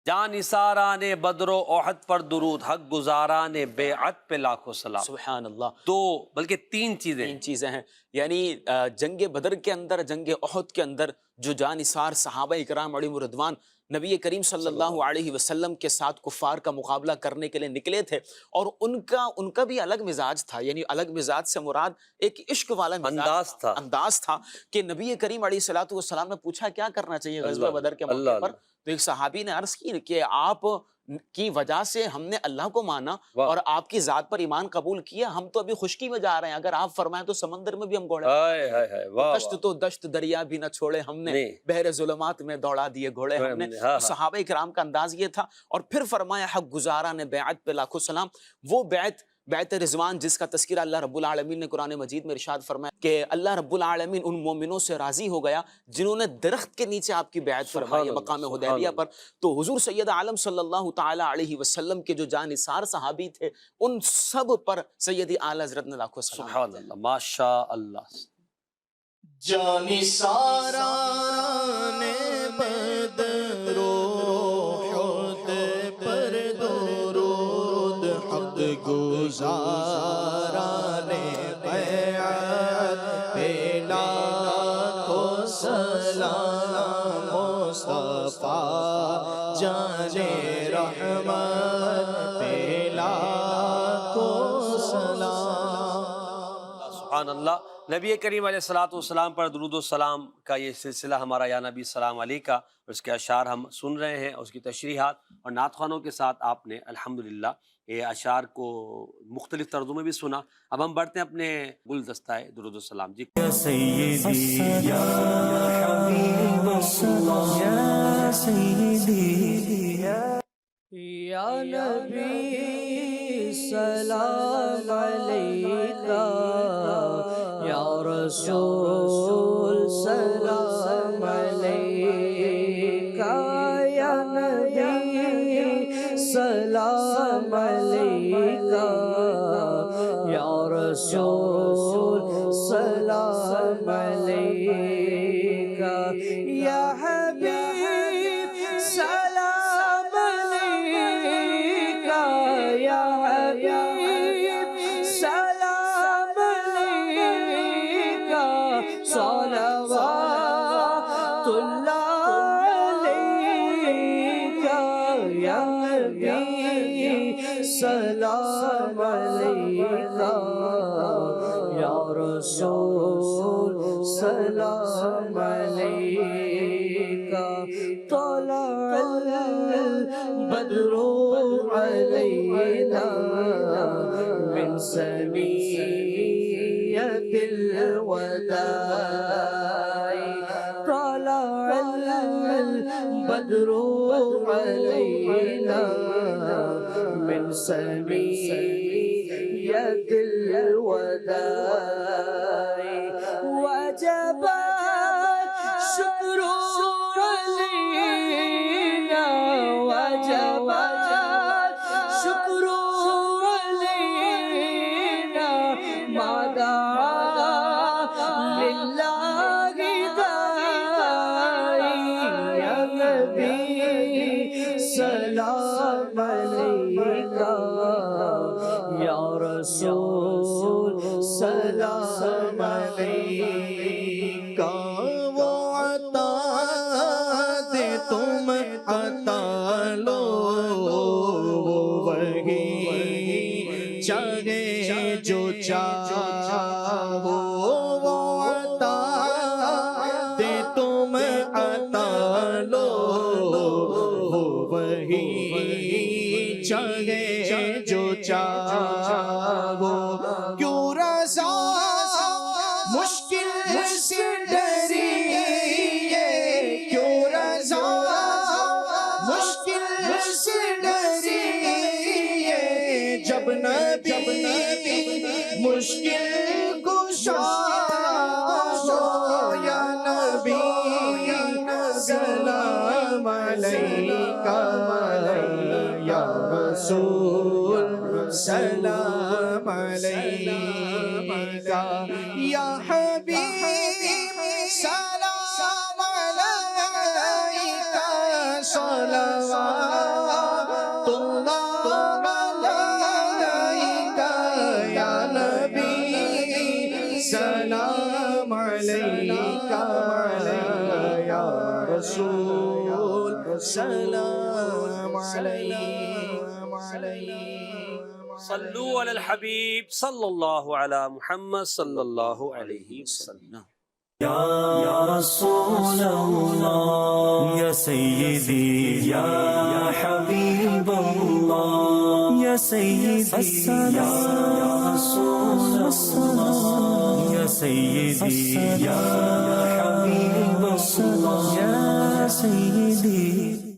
جان نثاران بدر و احد پر درود، حق گزاران بیعت پہ لاکھوں سلام۔ سبحان اللہ۔ دو بلکہ تین چیزیں تین چیزیں ہیں، یعنی جنگ بدر کے اندر، جنگ احد کے اندر جو جانثار صحابہ اکرام علیہم الرضوان نبی کریم صلی اللہ علیہ وسلم کے ساتھ کفار کا مقابلہ کرنے کے لیے نکلے تھے، اور ان کا بھی الگ مزاج تھا، یعنی الگ مزاج سے مراد ایک عشق والا انداز تھا کہ نبی کریم علیہ الصلوۃ والسلام نے پوچھا کیا کرنا چاہیے غزوہ بدر کے موقع پر، تو ایک صحابی نے عرض کی کہ آپ کی وجہ سے ہم نے اللہ کو مانا اور آپ کی ذات پر ایمان قبول کیا، ہم تو ابھی خشکی میں جا رہے ہیں، اگر آپ فرمائیں تو سمندر میں بھی ہم گھوڑے، دشت تو دشت دریا بھی نہ چھوڑے ہم نے، بحر ظلمات میں دوڑا دیے گھوڑے ہم نے۔ صحابہ کرام کا انداز یہ تھا، اور پھر فرمایا حق گزاران بیعت پہ لاکھوں سلام۔ وہ بیعت رضوان جس کا تذکرہ اللہ رب العالمین نے قرآن مجید میں ارشاد فرمایا کہ اللہ رب العالمین ان مومنوں سے راضی ہو گیا جنہوں نے درخت کے نیچے آپ کی بیعت فرمائی مقام حدیبیہ پر۔ تو حضور سید عالم صلی اللہ تعالی علیہ وسلم کے جو جانثار صحابی تھے، ان سب پر سیدی اعلی حضرت نے لاکھوں سلام۔ سبحان اللہ، ماشاء اللہ۔ جانثاران بدر و احد پر درود، حق گزاران بیعت پہ لاکھوں سلام، مصطفیٰ جان رحمت پہ لاکھوں سلام۔ سبحان اللہ۔ نبی کریم علیہ الصلوۃ والسلام پر درود و سلام کا یہ سلسلہ ہمارا یا نبی سلام علیہ کا، اس کے اشعار ہم سن رہے ہیں، اس کی تشریحات اور نعت خوانوں کے ساتھ آپ نے الحمدللہ یہ اشعار کو مختلف طرزوں میں بھی سنا۔ اب ہم بڑھتے ہیں اپنے گلدستہ درود و سلام۔ جی یا سیدی یا حبیب اللہ، یا سیدی یا نبی سلام علیکہ، یا رسول سلام علیکہ، یا نبی سلام علیکہ، یا رسول سلام علیکہ، یا حبیب سلام علیکہ، یا حبیب سلام علیکہ، صلوات اللہ علیکہ، یا نبی سلام علیکہ، یا رسول سلام علیکہ، طلع البدر علینا من ثنیۃ الوداع، طلع البدر علینا من ثنیۃ الوداع، وجب الشکر علینا، وجب الشکر علینا، ما دعا للہ داعی، یا نبی سلام علیکہ، یا رسول سلام علیکہ، وہ عطا دے تم عطا لو، وہی چاہے جو چاہو، وہ عطا دے تم عطا لو، وہی چاہے جو چاہو، کیوں رضا مشکل سے ڈریے، کیوں رضا مشکل سے ڈریے، جب نبی مشکل کشا ہو، یا نبی سلام علیکہ، یا رسول سلام علیکہ، یا حبیب سلام علیکہ، صلوات یا رسول سلام صلو علی الحبیب صلی اللہ علی محمد صلی اللہ علیہ وسلم. یا رسول اللہ یا سیدی یا حبیب اللہ یا سیدی یا رسول اللہ یا سیدی یا حبیب اللہ یا سیدی